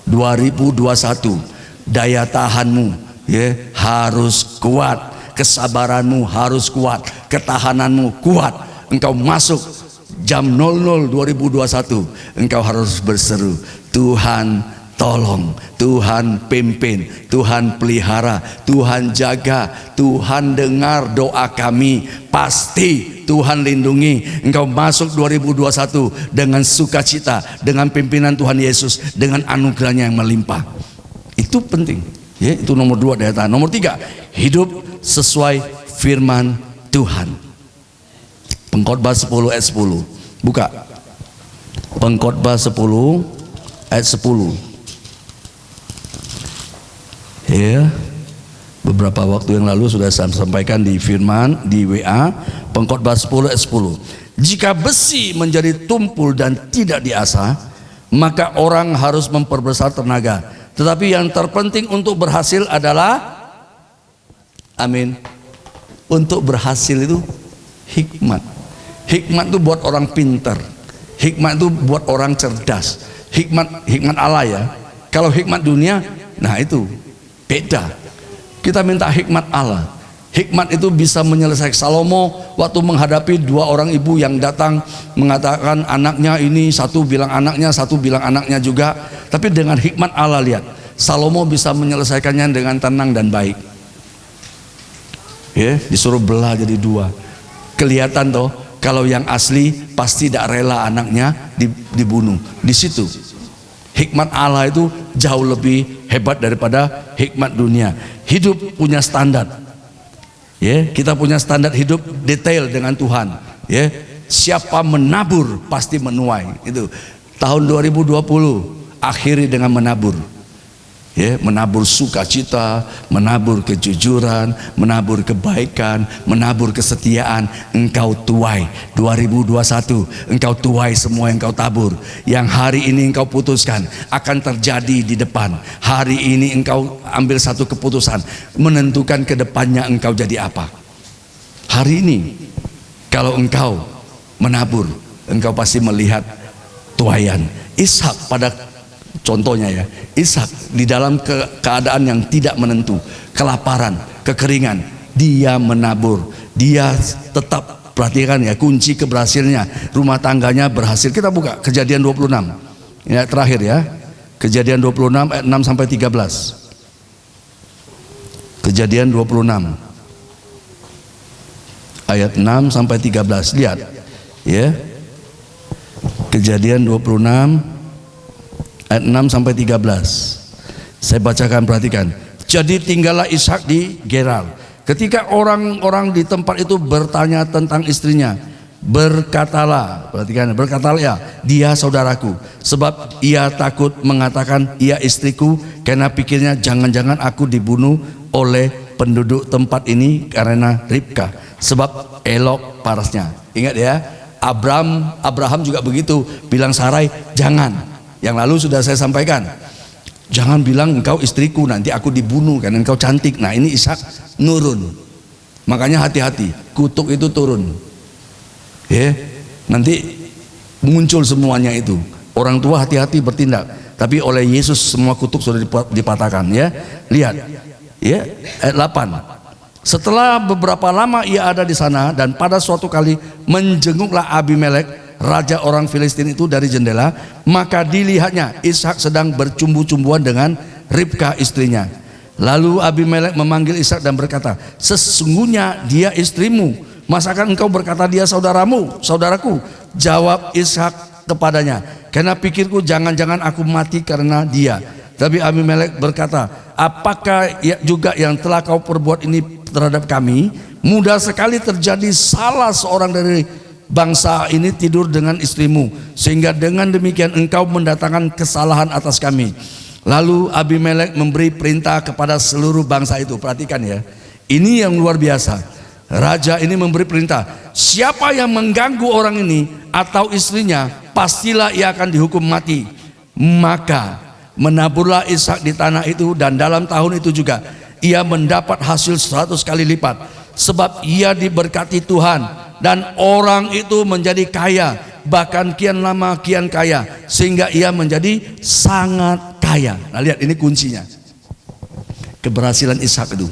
2021 daya tahanmu, ya, harus kuat. Kesabaranmu harus kuat, ketahananmu kuat. Engkau masuk jam 00 2021, engkau harus berseru, Tuhan tolong, Tuhan pimpin, Tuhan pelihara, Tuhan jaga, Tuhan dengar doa kami. Pasti Tuhan lindungi. Engkau masuk 2021 dengan sukacita, dengan pimpinan Tuhan Yesus, dengan anugerahnya yang melimpah. Itu penting, ya. Itu nomor 2, daya tahan. Nomor 3, hidup sesuai firman Tuhan. Pengkhotbah 10 ayat 10. Buka Pengkhotbah 10 ayat 10. Ya, beberapa waktu yang lalu sudah saya sampaikan di firman di WA. Pengkhotbah 10 ayat 10. Jika besi menjadi tumpul dan tidak diasah, maka orang harus memperbesar tenaga. Tetapi yang terpenting untuk berhasil adalah, amin, untuk berhasil itu hikmat. Hikmat itu buat orang pintar. Hikmat itu buat orang cerdas. Hikmat Allah ya. Kalau hikmat dunia, nah itu beda. Kita minta hikmat Allah. Hikmat itu bisa menyelesaikan. Salomo waktu menghadapi 2 orang ibu yang datang mengatakan anaknya ini, satu bilang anaknya juga. Tapi dengan hikmat Allah, lihat, Salomo bisa menyelesaikannya dengan tenang dan baik. Ya, disuruh belah jadi 2. Kelihatan toh, kalau yang asli pasti tidak rela anaknya dibunuh. Di situ hikmat Allah itu jauh lebih hebat daripada hikmat dunia. Hidup punya standar, ya, kita punya standar hidup detail dengan Tuhan, ya. Siapa menabur pasti menuai. Itu tahun 2020 akhiri dengan menabur, ya, menabur sukacita, menabur kejujuran, menabur kebaikan, menabur kesetiaan. Engkau tuai 2021, engkau tuai semua yang engkau tabur. Yang hari ini engkau putuskan akan terjadi di depan. Hari ini engkau ambil satu keputusan, menentukan ke depannya engkau jadi apa. Hari ini kalau engkau menabur, engkau pasti melihat tuaian. Ishak pada contohnya, ya, Ishak di dalam keadaan yang tidak menentu, kelaparan, kekeringan, dia menabur. Dia tetap, perhatikan ya, kunci keberhasilannya, rumah tangganya berhasil. Kita buka Kejadian 26. Ini ayat terakhir ya. Kejadian 26 ayat 6 sampai 13. Kejadian 26 ayat 6 sampai 13. Lihat ya, Kejadian 26 ayat 6 sampai 13. Saya bacakan, perhatikan. Jadi tinggallah Ishak di Gerar. Ketika orang-orang di tempat itu bertanya tentang istrinya, berkatalah, perhatikan, berkatalah ya, dia saudaraku, sebab ia takut mengatakan ia istriku, karena pikirnya jangan-jangan aku dibunuh oleh penduduk tempat ini karena Ribka, sebab elok parasnya. Ingat ya, Abraham juga begitu, bilang Sarai jangan. Yang lalu sudah saya sampaikan, jangan bilang engkau istriku, nanti aku dibunuh karena engkau cantik. Nah ini Ishak nurun, makanya hati-hati, kutuk itu turun ya, nanti muncul semuanya itu. Orang tua hati-hati bertindak, tapi oleh Yesus semua kutuk sudah dipatahkan ya. Lihat ya, ayat 8. Setelah beberapa lama ia ada di sana, dan pada suatu kali menjenguklah Abimelek raja orang Filistin itu dari jendela, maka dilihatnya Ishak sedang bercumbu-cumbuan dengan Ribka istrinya. Lalu Abimelek memanggil Ishak dan berkata, sesungguhnya dia istrimu, masakan engkau berkata dia saudaraku? Jawab Ishak kepadanya, karena pikirku jangan-jangan aku mati karena dia. Tapi Abimelek berkata, apakah juga yang telah kau perbuat ini terhadap kami? Mudah sekali terjadi salah seorang dari bangsa ini tidur dengan istrimu, sehingga dengan demikian engkau mendatangkan kesalahan atas kami. Lalu Abimelek memberi perintah kepada seluruh bangsa itu. Perhatikan ya, ini yang luar biasa. Raja ini memberi perintah, siapa yang mengganggu orang ini atau istrinya, pastilah ia akan dihukum mati. Maka menaburlah Ishak di tanah itu, dan dalam tahun itu juga ia mendapat hasil 100 kali lipat, sebab ia diberkati Tuhan, dan orang itu menjadi kaya, bahkan kian lama kian kaya, sehingga ia menjadi sangat kaya. Nah lihat, ini kuncinya keberhasilan Ishak itu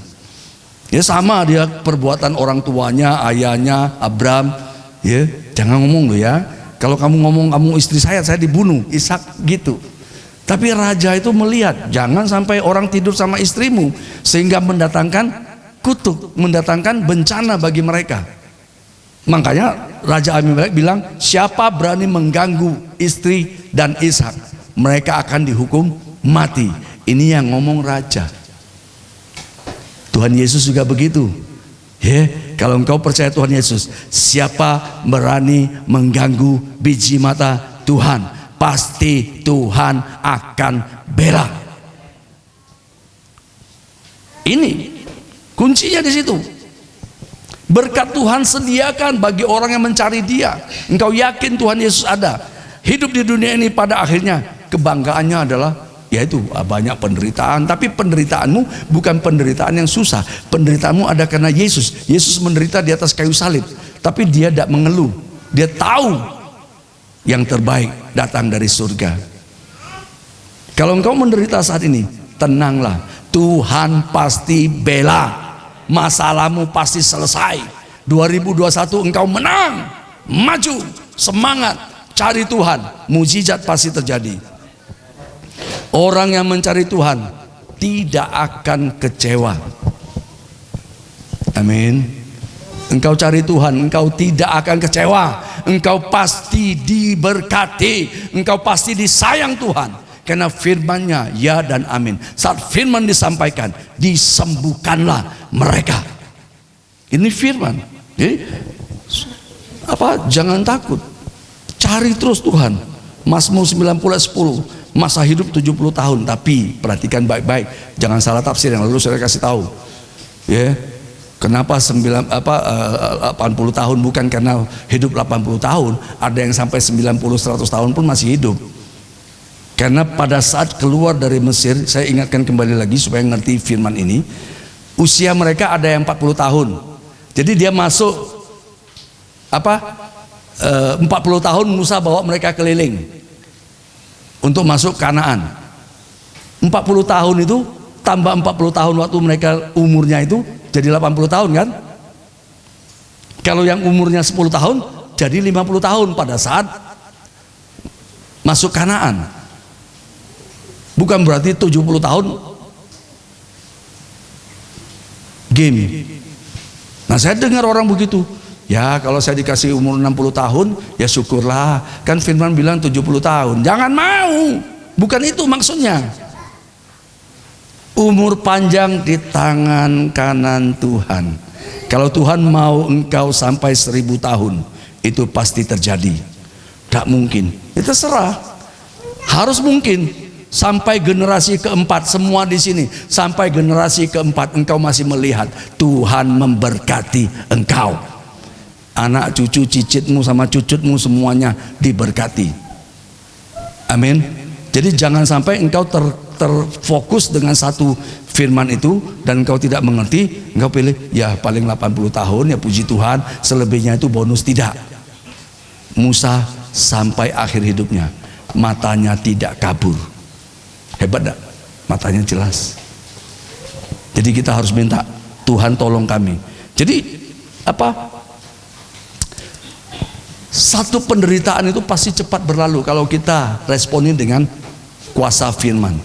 ya. Sama dia perbuatan orang tuanya, ayahnya Abraham ya. Jangan ngomong lo ya, kalau kamu ngomong kamu istri saya dibunuh, Ishak gitu. Tapi raja itu melihat, jangan sampai orang tidur sama istrimu sehingga mendatangkan kutuk, mendatangkan bencana bagi mereka. Makanya Raja Abimelek bilang, siapa berani mengganggu istri dan Ishak, mereka akan dihukum mati. Ini yang ngomong raja. Tuhan Yesus juga begitu ya. Kalau engkau percaya Tuhan Yesus, siapa berani mengganggu biji mata Tuhan, pasti Tuhan akan bela. Ini kuncinya di situ. Berkat Tuhan sediakan bagi orang yang mencari Dia. Engkau yakin Tuhan Yesus ada, hidup di dunia ini, pada akhirnya kebanggaannya adalah yaitu banyak penderitaan. Tapi penderitaanmu bukan penderitaan yang susah. Penderitaanmu ada karena Yesus. Yesus menderita di atas kayu salib, tapi Dia tidak mengeluh. Dia tahu yang terbaik datang dari surga. Kalau engkau menderita saat ini, tenanglah, Tuhan pasti bela. Masalahmu pasti selesai. 2021 engkau menang, maju, semangat, cari Tuhan, mujizat pasti terjadi. Orang yang mencari Tuhan tidak akan kecewa. Amin. Engkau cari Tuhan, engkau tidak akan kecewa. Engkau pasti diberkati, engkau pasti disayang Tuhan, karena firman-Nya ya dan amin. Saat firman disampaikan, disembuhkanlah mereka. Ini firman. Jadi jangan takut, cari terus Tuhan. Mazmur 90:10, masa hidup 70 tahun. Tapi perhatikan baik-baik, jangan salah tafsir. Yang lalu saya kasih tahu ya, kenapa 80 tahun, bukan karena hidup 80 tahun. Ada yang sampai 90-100 tahun pun masih hidup. Karena pada saat keluar dari Mesir, saya ingatkan kembali lagi supaya ngerti firman ini, usia mereka ada yang 40 tahun. Jadi dia masuk 40 tahun Musa bawa mereka keliling untuk masuk Kanaan. 40 tahun itu tambah 40 tahun waktu mereka umurnya itu jadi 80 tahun kan. Kalau yang umurnya 10 tahun jadi 50 tahun pada saat masuk Kanaan. Bukan berarti 70 tahun game. Nah saya dengar orang begitu, Ya kalau saya dikasih umur 60 tahun, ya syukurlah. Kan firman bilang 70 tahun. Jangan mau. Bukan itu maksudnya. Umur panjang di tangan kanan Tuhan. Kalau Tuhan mau engkau sampai 1000 tahun, itu pasti terjadi. Tak mungkin. Itu terserah. Harus mungkin. Sampai generasi keempat, semua di sini. Sampai generasi keempat engkau masih melihat Tuhan memberkati engkau. Anak cucu cicitmu sama cucutmu semuanya diberkati. Amin. Jadi jangan sampai engkau terfokus dengan satu firman itu dan engkau tidak mengerti, engkau pilih ya paling 80 tahun ya puji Tuhan, selebihnya itu bonus. Tidak. Musa sampai akhir hidupnya matanya tidak kabur. Hebat tak? Matanya jelas. Jadi kita harus minta Tuhan tolong kami. Jadi apa? Satu penderitaan itu pasti cepat berlalu kalau kita responin dengan kuasa firman.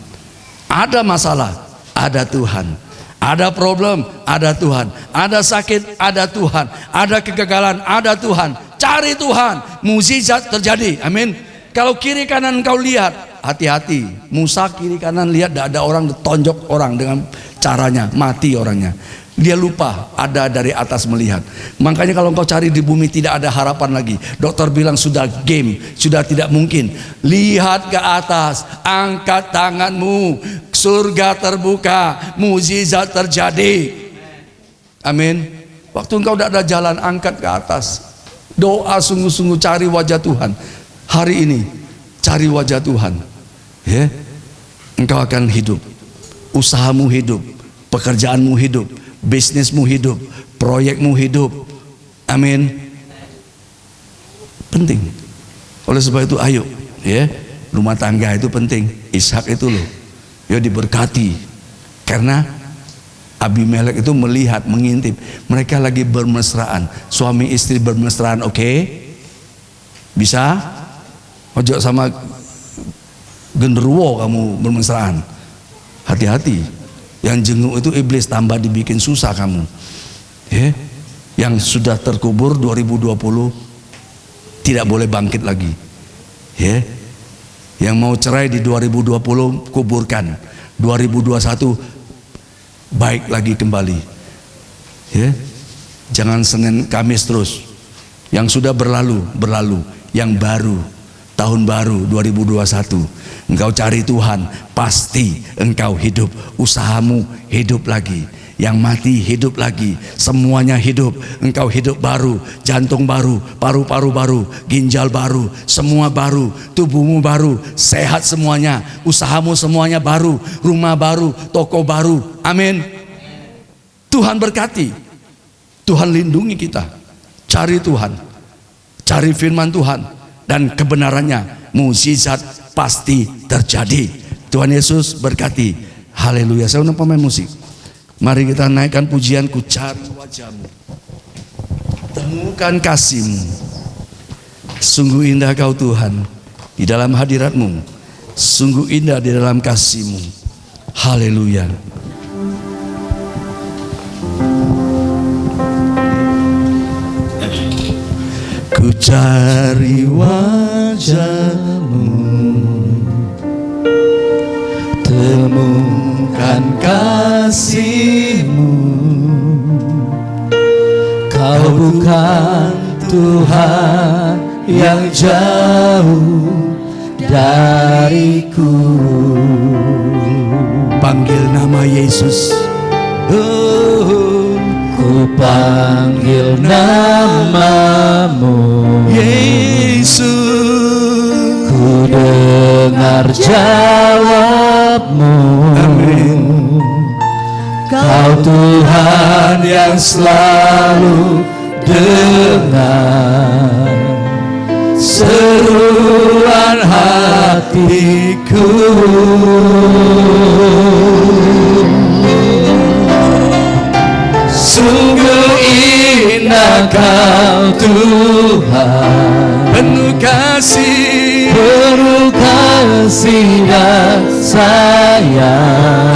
Ada masalah, ada Tuhan. Ada problem, ada Tuhan. Ada sakit, ada Tuhan. Ada kegagalan, ada Tuhan. Cari Tuhan, mukjizat terjadi. Amin. Kalau kiri kanan kau lihat, hati-hati. Musa kiri kanan lihat ada orang ditonjok orang dengan caranya, mati orangnya. Dia lupa ada dari atas melihat. Makanya kalau engkau cari di bumi tidak ada harapan lagi. Dokter bilang sudah game, sudah tidak mungkin. Lihat ke atas, angkat tanganmu, surga terbuka, mukjizat terjadi. Amin. Waktu engkau tidak ada jalan, angkat ke atas. Doa sungguh-sungguh, cari wajah Tuhan. Hari ini cari wajah Tuhan. Ya, engkau akan hidup. Usahamu hidup, pekerjaanmu hidup, bisnismu hidup, proyekmu hidup. Amin. Penting. Oleh sebab itu ayo, ya, rumah tangga itu penting. Ishak itu loh, ya diberkati. Karena Abimelek itu melihat, mengintip, mereka lagi bermesraan, suami istri bermesraan. Oke? Bisa? Ojo sama genderuwo kamu bermesraan. Hati-hati. Yang jenguk itu iblis, tambah dibikin susah kamu. Ya? Yang sudah terkubur 2020 tidak boleh bangkit lagi. Ya? Yang mau cerai di 2020 kuburkan. 2021 baik lagi kembali. Ya? Jangan Senin Kamis terus. Yang sudah berlalu, berlalu. Yang baru, tahun baru 2021, engkau cari Tuhan, pasti engkau hidup. Usahamu hidup lagi, yang mati hidup lagi, semuanya hidup. Engkau hidup baru, jantung baru, paru-paru baru, ginjal baru, semua baru, tubuhmu baru, sehat semuanya, usahamu semuanya baru, rumah baru, toko baru. Amin. Tuhan berkati, Tuhan lindungi kita. Cari Tuhan, cari firman Tuhan dan kebenarannya, mukjizat pasti terjadi. Tuhan Yesus berkati. Haleluya. Saya undang pemain musik. Mari kita naikkan pujian, ku cari wajah-Mu, temukan kasih-Mu. Sungguh indah Kau Tuhan di dalam hadirat-Mu, sungguh indah di dalam kasih-Mu. Haleluya. Ku cari wajah-Mu, temukan kasih-Mu. Kau bukan Tuhan yang jauh dariku. Panggil nama Yesus. Ku panggil namamu Yesus. Ku dengar jawabmu. Amin. Kau Tuhan yang selalu dengar seruan hatiku. Sungguh indah Kau Tuhan, penuh kasih dan sayang.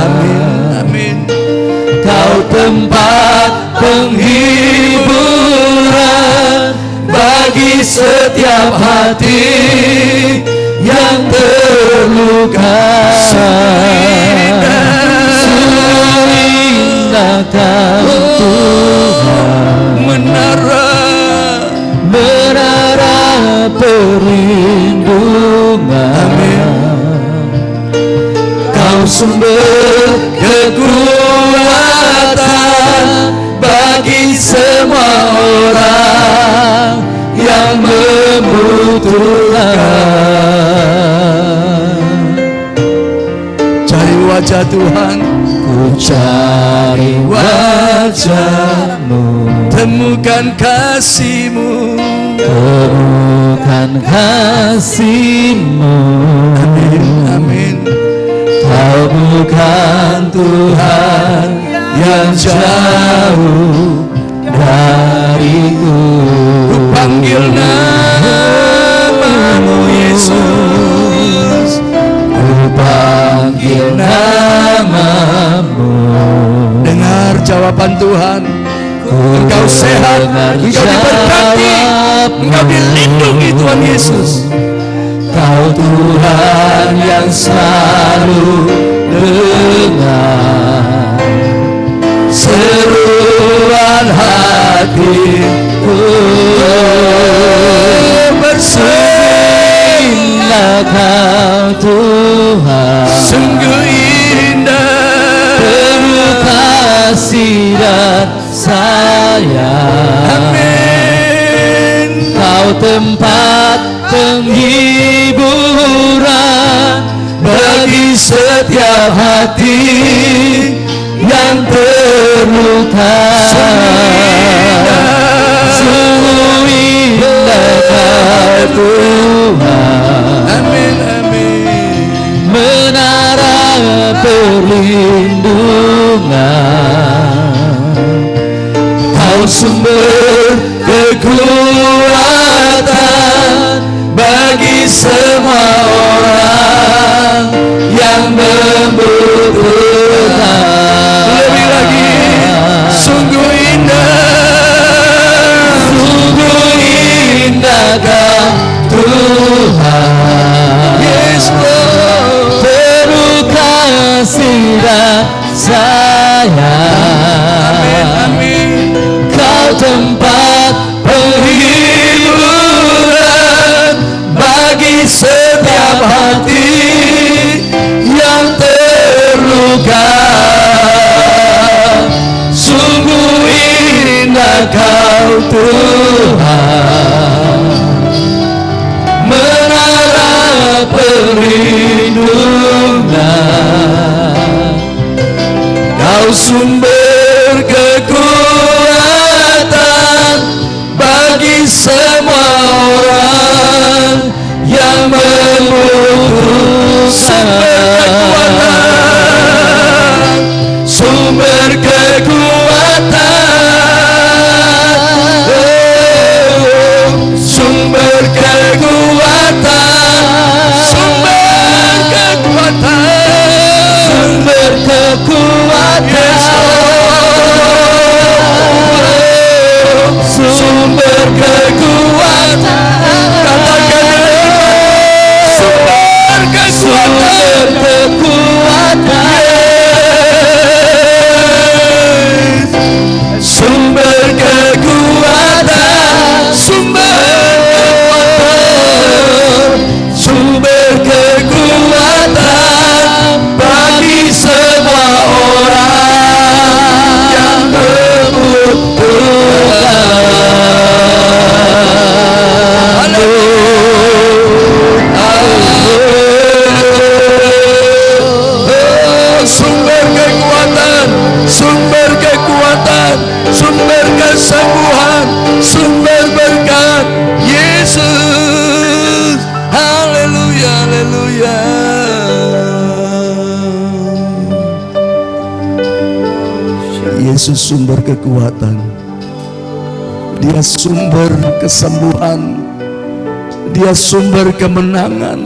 Amin, amin. Kau tempat penghiburan setiap hati yang terluka. Indah Kau Tuhan, menara perlindungan. Amin. Kau sumber kekuatan bagi semua orang yang membutuhkan. Cari wajah Tuhan, Ku cari wajah-Mu, temukan kasih-Mu. temukan kasih-Mu. Amin, amin. Kau bukan Tuhan yang jauh dariku. Ku panggil nama-Mu Yesus, Ku panggil nama-Mu. dengar jawaban Tuhan. Engkau sehat, Engkau diberkati, Engkau dilindungi Tuhan Yesus. Kau Tuhan yang selalu dengar seruan hatiku. Bersihlah Kau Tuhan, Sungguh indah penuh kasih dan sayang. Amin. Kau tempat penghiburan bagi setiap hati yang terluka. Sungguh indah Kau Tuhan, Amin, amin. menara perlindungan. Kau sumber kekuatan bagi semua orang yang membutuhkan. Lebih lagi, sungguh indah, Sungguh indah Kau Tuhan, Yes Lord. penuh kasih dan sayang. Amin, amin. Kau tempat penghiburan bagi setiap hati yang terluka. Sungguh indah Kau Tuhan, menara perlindungan. Kau sumber kekuatan bagi semua orang yang membutuhkan. Sumber kekuatan, sumber kekuatan, Sumber kekuatan, sumber kekuatan, sumber kekuatan. katakan sumber kekuatan, Sumber kekuatan, sumber kekuatan bagi semua orang yang membutuhkan. sumber kekuatan, sumber kekuatan, sumber kesembuhan, sumber berkat Yesus. Haleluya, haleluya. Yesus sumber kekuatan, Dia sumber kesembuhan, Dia sumber kemenangan.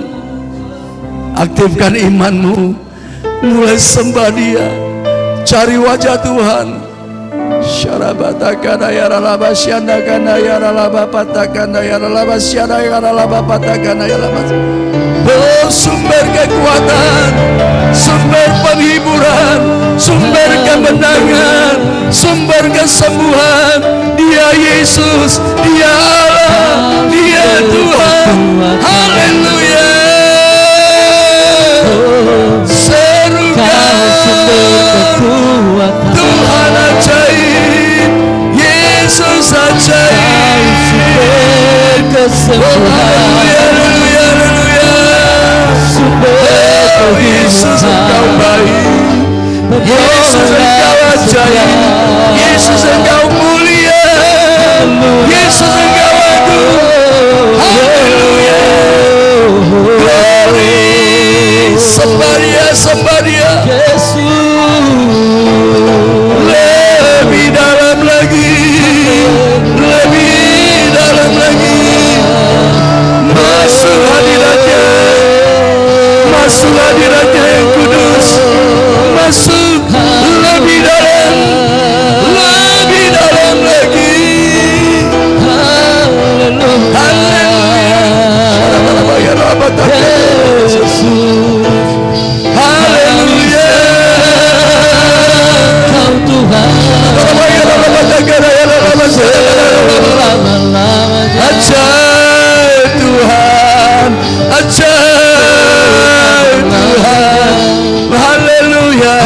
Aktifkan imanmu, mulai sembah Dia, cari wajah Tuhan. Syarabatakana ya ralaba syandakana ya ralaba patakana ya ralaba syanda ya ralaba patakana ya ralaba. Oh, sumber kekuatan, sumber penghiburan, sumber kemenangan, sumber kesembuhan. Dia Yesus, Dia Allah, Dia Tuhan. Haleluya. Serukan Tuhan ajaib, Yesus ajaib. Haleluya, haleluya, haleluya. Oh, Yesus Engkau baik, Yesus Engkau ajaib, Yesus Engkau mulia, Yesus Engkau agung. Haleluya. Glory. Sembah Dia, sembah Dia. Lebih dalam lagi, lebih dalam lagi. Masuk hadirat-Nya, masuk hadirat-Nya yang kudus. Masuk lebih dalam lagi. Haleluya. Haleluya. Kau Tuhan ajaib Tuhan, ajaib Tuhan. Haleluya.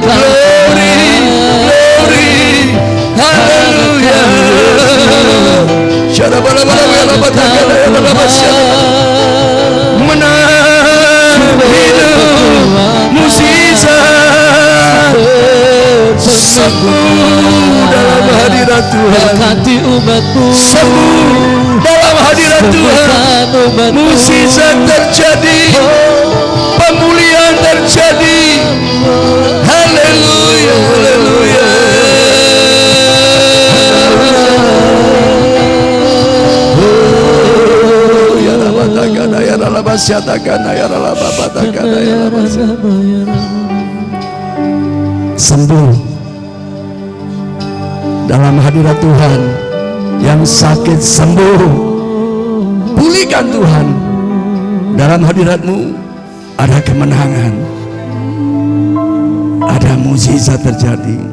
Glory, glory. Haleluya. Menang hidup mukjizat, sembuh dalam hadirat Tuhan. berkati umatmu, Sembuh dalam hadirat Tuhan. Mukjizat terjadi, pemulihan terjadi. Haleluya, haleluya. Oh, ya rabatakana ya ralabasyatakana ya ralababatakana ya ralabasyat. Sembuh dalam hadirat Tuhan. Yang sakit sembuh, pulihkan Tuhan. Dalam hadirat-Mu ada kemenangan, ada mukjizat terjadi.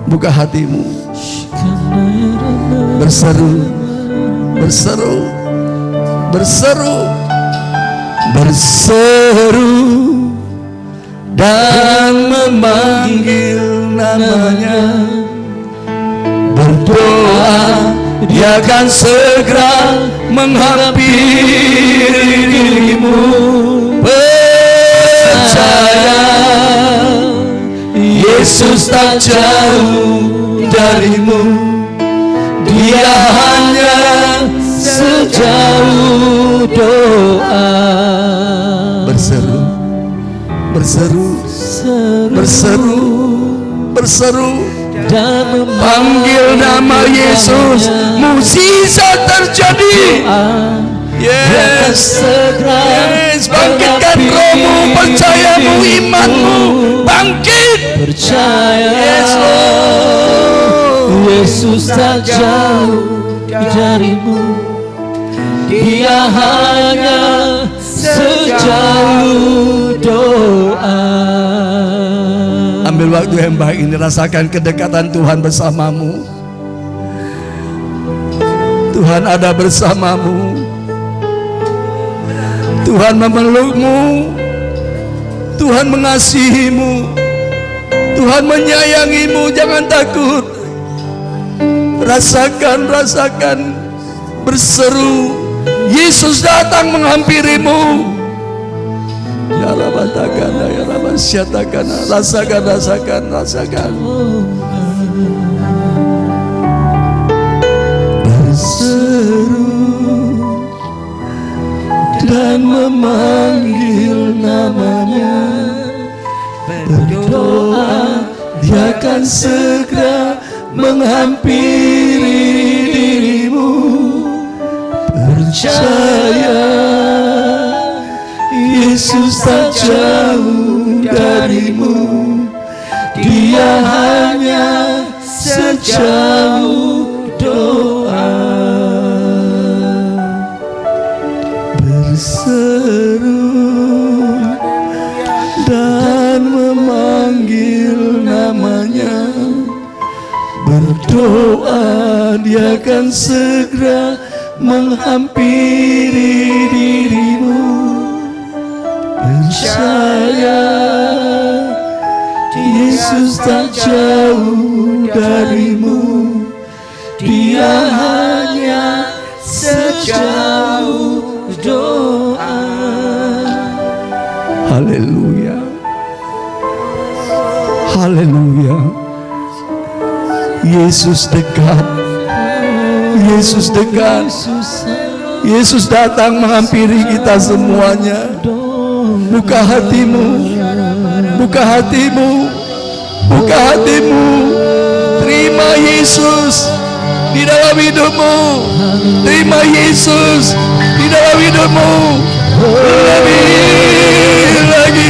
Buka hatimu, berseru, berseru, berseru, berseru dan memanggil namanya. Berdoa, Dia akan segera menghampiri dirimu. Percaya, Yesus tak jauh darimu. Dia hanya sejauh doa. Berseru, berseru, berseru, berseru. Panggil nama Yesus, mukjizat terjadi. Yes, yes. Bangkitkan rohmu, percayamu, imanmu, bangkit. percaya Yes, Lord. Yesus tak jauh darimu. Dia hanya sejauh doa. Ambil waktu yang baik ini, rasakan kedekatan Tuhan bersamamu. Tuhan ada bersamamu. Tuhan memelukmu. Tuhan mengasihimu. Tuhan menyayangimu. Jangan takut. Rasakan, rasakan. Berseru. Yesus datang menghampirimu. Ya rabatakana, ya rabasyatakana. Rasakan, rasakan, rasakan. Berseru dan memanggil namanya. Berdoa, Dia akan segera menghampiri dirimu. Percaya, Yesus tak jauh darimu. Dia hanya sejauh doa, berseru dan memanggil namanya, berdoa Dia akan segera menghampiri dirimu. Percaya Yesus tak jauh darimu, Dia hanya sejauh doa. Haleluya, haleluya. Yesus dekat, Yesus dekat. Yesus datang menghampiri kita semuanya. Buka hatimu, buka hatimu, buka hatimu. Terima Yesus di dalam hidupmu. Terima Yesus di dalam hidupmu. Lebih lagi.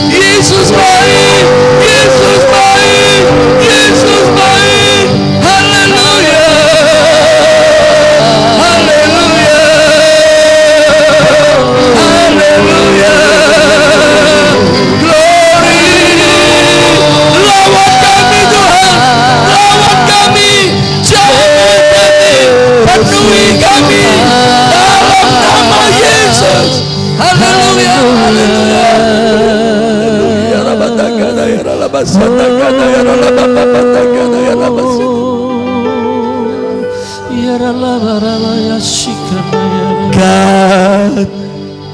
Yesus baik, Yesus baik, Yesus baik. Haleluya, haleluya, haleluya. Glory. Lawat kami Tuhan, lawat kami, jamah kami, penuhi kami dalam nama Yesus. Haleluya, haleluya. God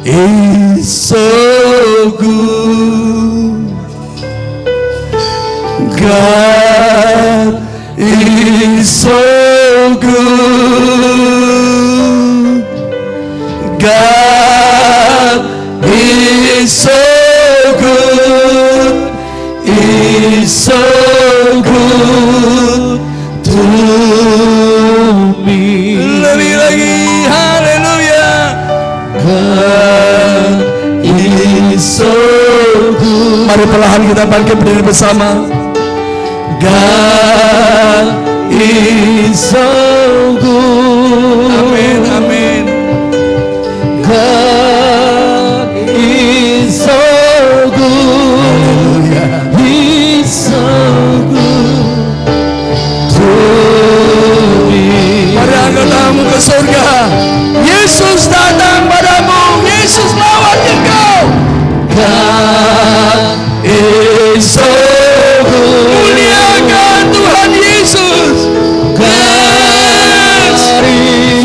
is so good. God is so good. God is so good. Is so good to me. Lebih lagi, haleluya. God is so good. Mari perlahan kita bangkit berdiri bersama. God is so good. Amin, amin. God is so good. Haleluya. He's so good to me. Mari angkat tanganmu ke surga. Yesus datang padamu. Yesus melawat engkau. God is so good. Muliakan Tuhan Yesus. God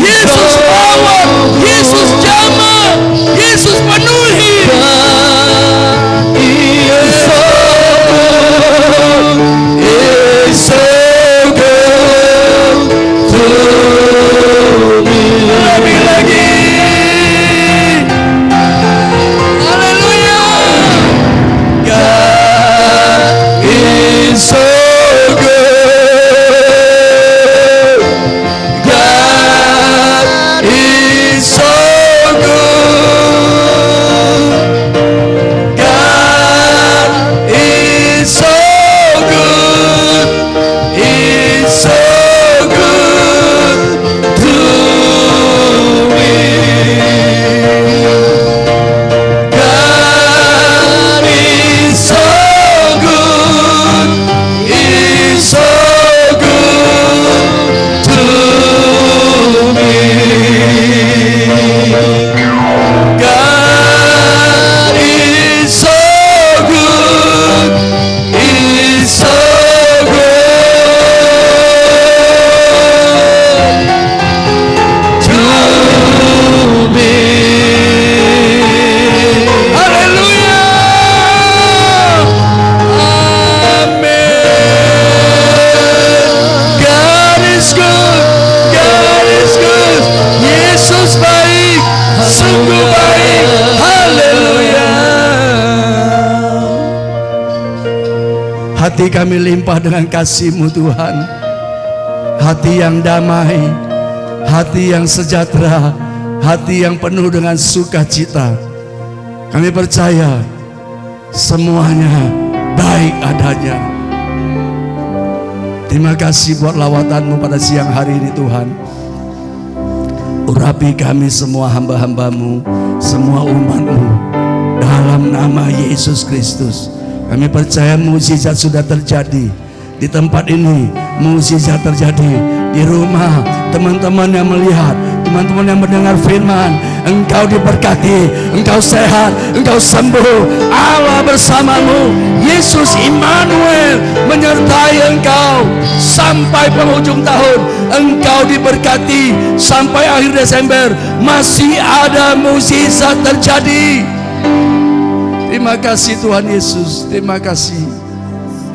Yesus melawat. Yesus jamah. Yesus penuhi. God is so good. Is so good to me. Lebih lagi. Haleluya. God is so good. God is so good. God is so good. Is so good to me. God is so good. Is so good to me. God is so good. Is so good to me. Haleluya. Amen. God is good. God is good. Yesus baik. Sungguh baik. Haleluya. Hati kami limpah dengan kasih-Mu Tuhan. Hati yang damai, hati yang sejahtera, hati yang penuh dengan sukacita. Kami percaya semuanya baik adanya. Terima kasih buat lawatanmu pada siang hari ini Tuhan. Urapi kami semua hamba-hambamu, semua umatmu, dalam nama Yesus Kristus. Kami percaya mukjizat sudah terjadi di tempat ini, mukjizat terjadi di rumah teman-teman yang melihat, teman-teman yang mendengar firman. Engkau diberkati, engkau sehat, engkau sembuh. Allah bersamamu. Yesus Immanuel menyertai engkau sampai penghujung tahun. Engkau diberkati sampai akhir Desember. Masih ada mukjizat terjadi. Terima kasih Tuhan Yesus. Terima kasih.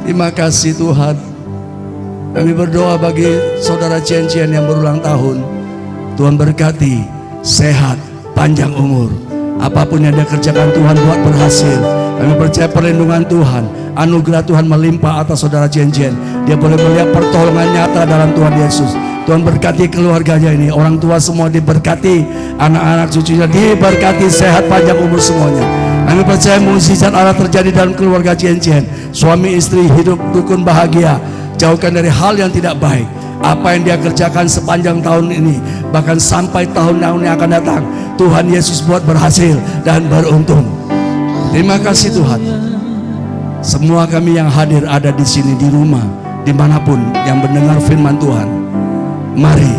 Terima kasih Tuhan. Kami berdoa bagi saudara Cian-Cian yang berulang tahun. Tuhan berkati, sehat, panjang umur. Apapun yang dia kerjakan Tuhan buat berhasil. Kami percaya perlindungan Tuhan, anugerah Tuhan melimpah atas saudara Cian-Cian. Dia boleh melihat pertolongan nyata dalam Tuhan Yesus. Tuhan berkati keluarganya ini. Orang tua semua diberkati, anak-anak cucunya diberkati, sehat, panjang umur semuanya. Kami percaya mukjizat Allah terjadi dalam keluarga Cian-Cian. Suami istri hidup rukun bahagia, jauhkan dari hal yang tidak baik. Apa yang dia kerjakan sepanjang tahun ini, bahkan sampai tahun-tahun yang akan datang, Tuhan Yesus buat berhasil dan beruntung. Terima kasih Tuhan. Semua kami yang hadir ada di sini, di rumah, dimanapun yang mendengar firman Tuhan. Mari,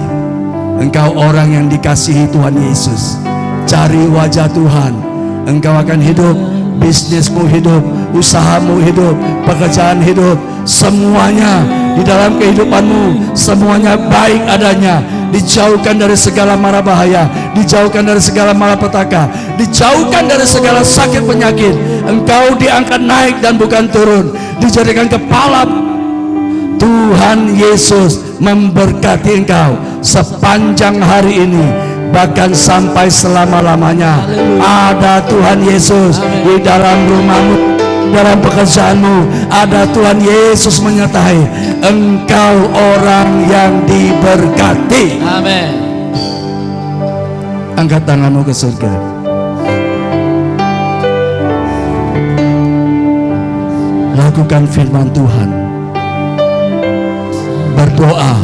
engkau orang yang dikasihi Tuhan Yesus. Cari wajah Tuhan. Engkau akan hidup, bisnismu hidup, usahamu hidup, pekerjaan hidup, semuanya di dalam kehidupanmu, semuanya baik adanya. Dijauhkan dari segala mara bahaya, dijauhkan dari segala malapetaka, dijauhkan dari segala sakit penyakit. Engkau diangkat naik dan bukan turun, dijadikan kepala. Tuhan Yesus memberkati engkau sepanjang hari ini, bahkan sampai selama-lamanya. Ada Tuhan Yesus di dalam rumahmu, dalam pekerjaanmu. Ada Tuhan Yesus menyertai engkau, orang yang diberkati. Amin. Angkat tanganmu ke surga. Lakukan firman Tuhan. Berdoa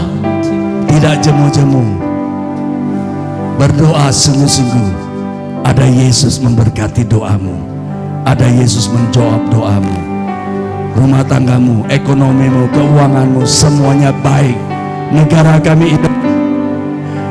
tidak jemu-jemu, berdoa sungguh-sungguh. Ada Yesus memberkati doamu, ada Yesus menjawab doamu. Rumah tanggamu, ekonomimu, keuanganmu, semuanya baik. Negara kami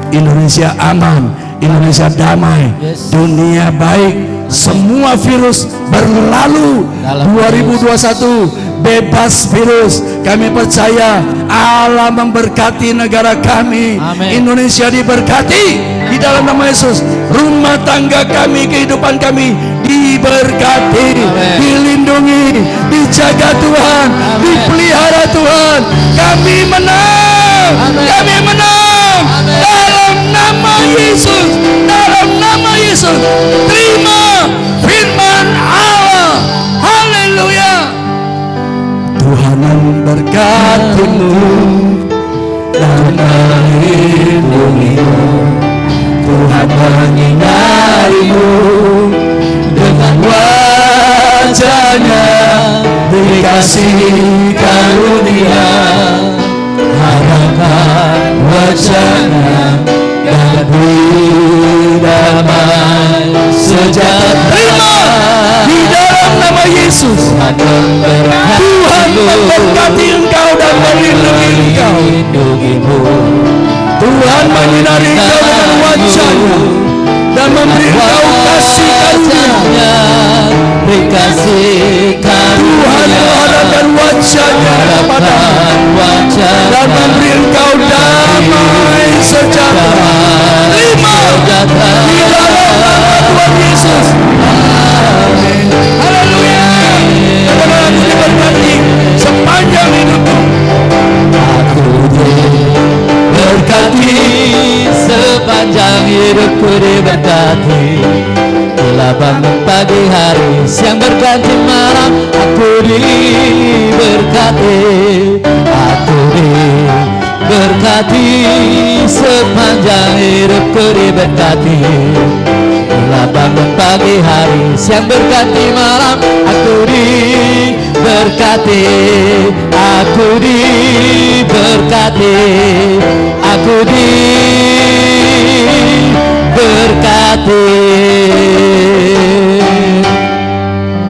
Indonesia aman, Indonesia damai, dunia baik. Semua virus berlalu. 2021 bebas virus. Kami percaya Allah memberkati negara kami. Amin. Indonesia diberkati di dalam nama Yesus. Rumah tangga kami, kehidupan kami diberkati. Amin. Dilindungi, dijaga Tuhan. Amin. Dipelihara Tuhan. Kami menang. Amin. Kami menang. Amin. Dalam nama Yesus. Dalam nama Yesus. Terima firman Allah. Haleluya. Tuhan memberkatimu dan melindungimu. Tuhan menyinarimu dengan wajah-Nya, dikasih karunia. Harapkan wajah-Nya dan beri damai sejahtera. Di dalam nama Yesus, Tuhan memberkati engkau dan melindungi engkau. Tuhan menyinari engkau dengan wajah-Nya dan memberi engkau kasih karunia. Tuhan menghadapkan wajah-Nya kepadamu dan memberi engkau damai sejahtera. Terima di dalam nama Tuhan Yesus. Amin. Haleluya. Kepada aku diberkati sepanjang hidupku. Aku diberkati sepanjang hidupku, diberkati. Telah bangun pagi hari, siang berganti malam. Aku diberkati, aku diberkati. berkati, sepanjang hidupku diberkati. Bila bangun pagi hari, siang berganti malam, aku diberkati, aku diberkati.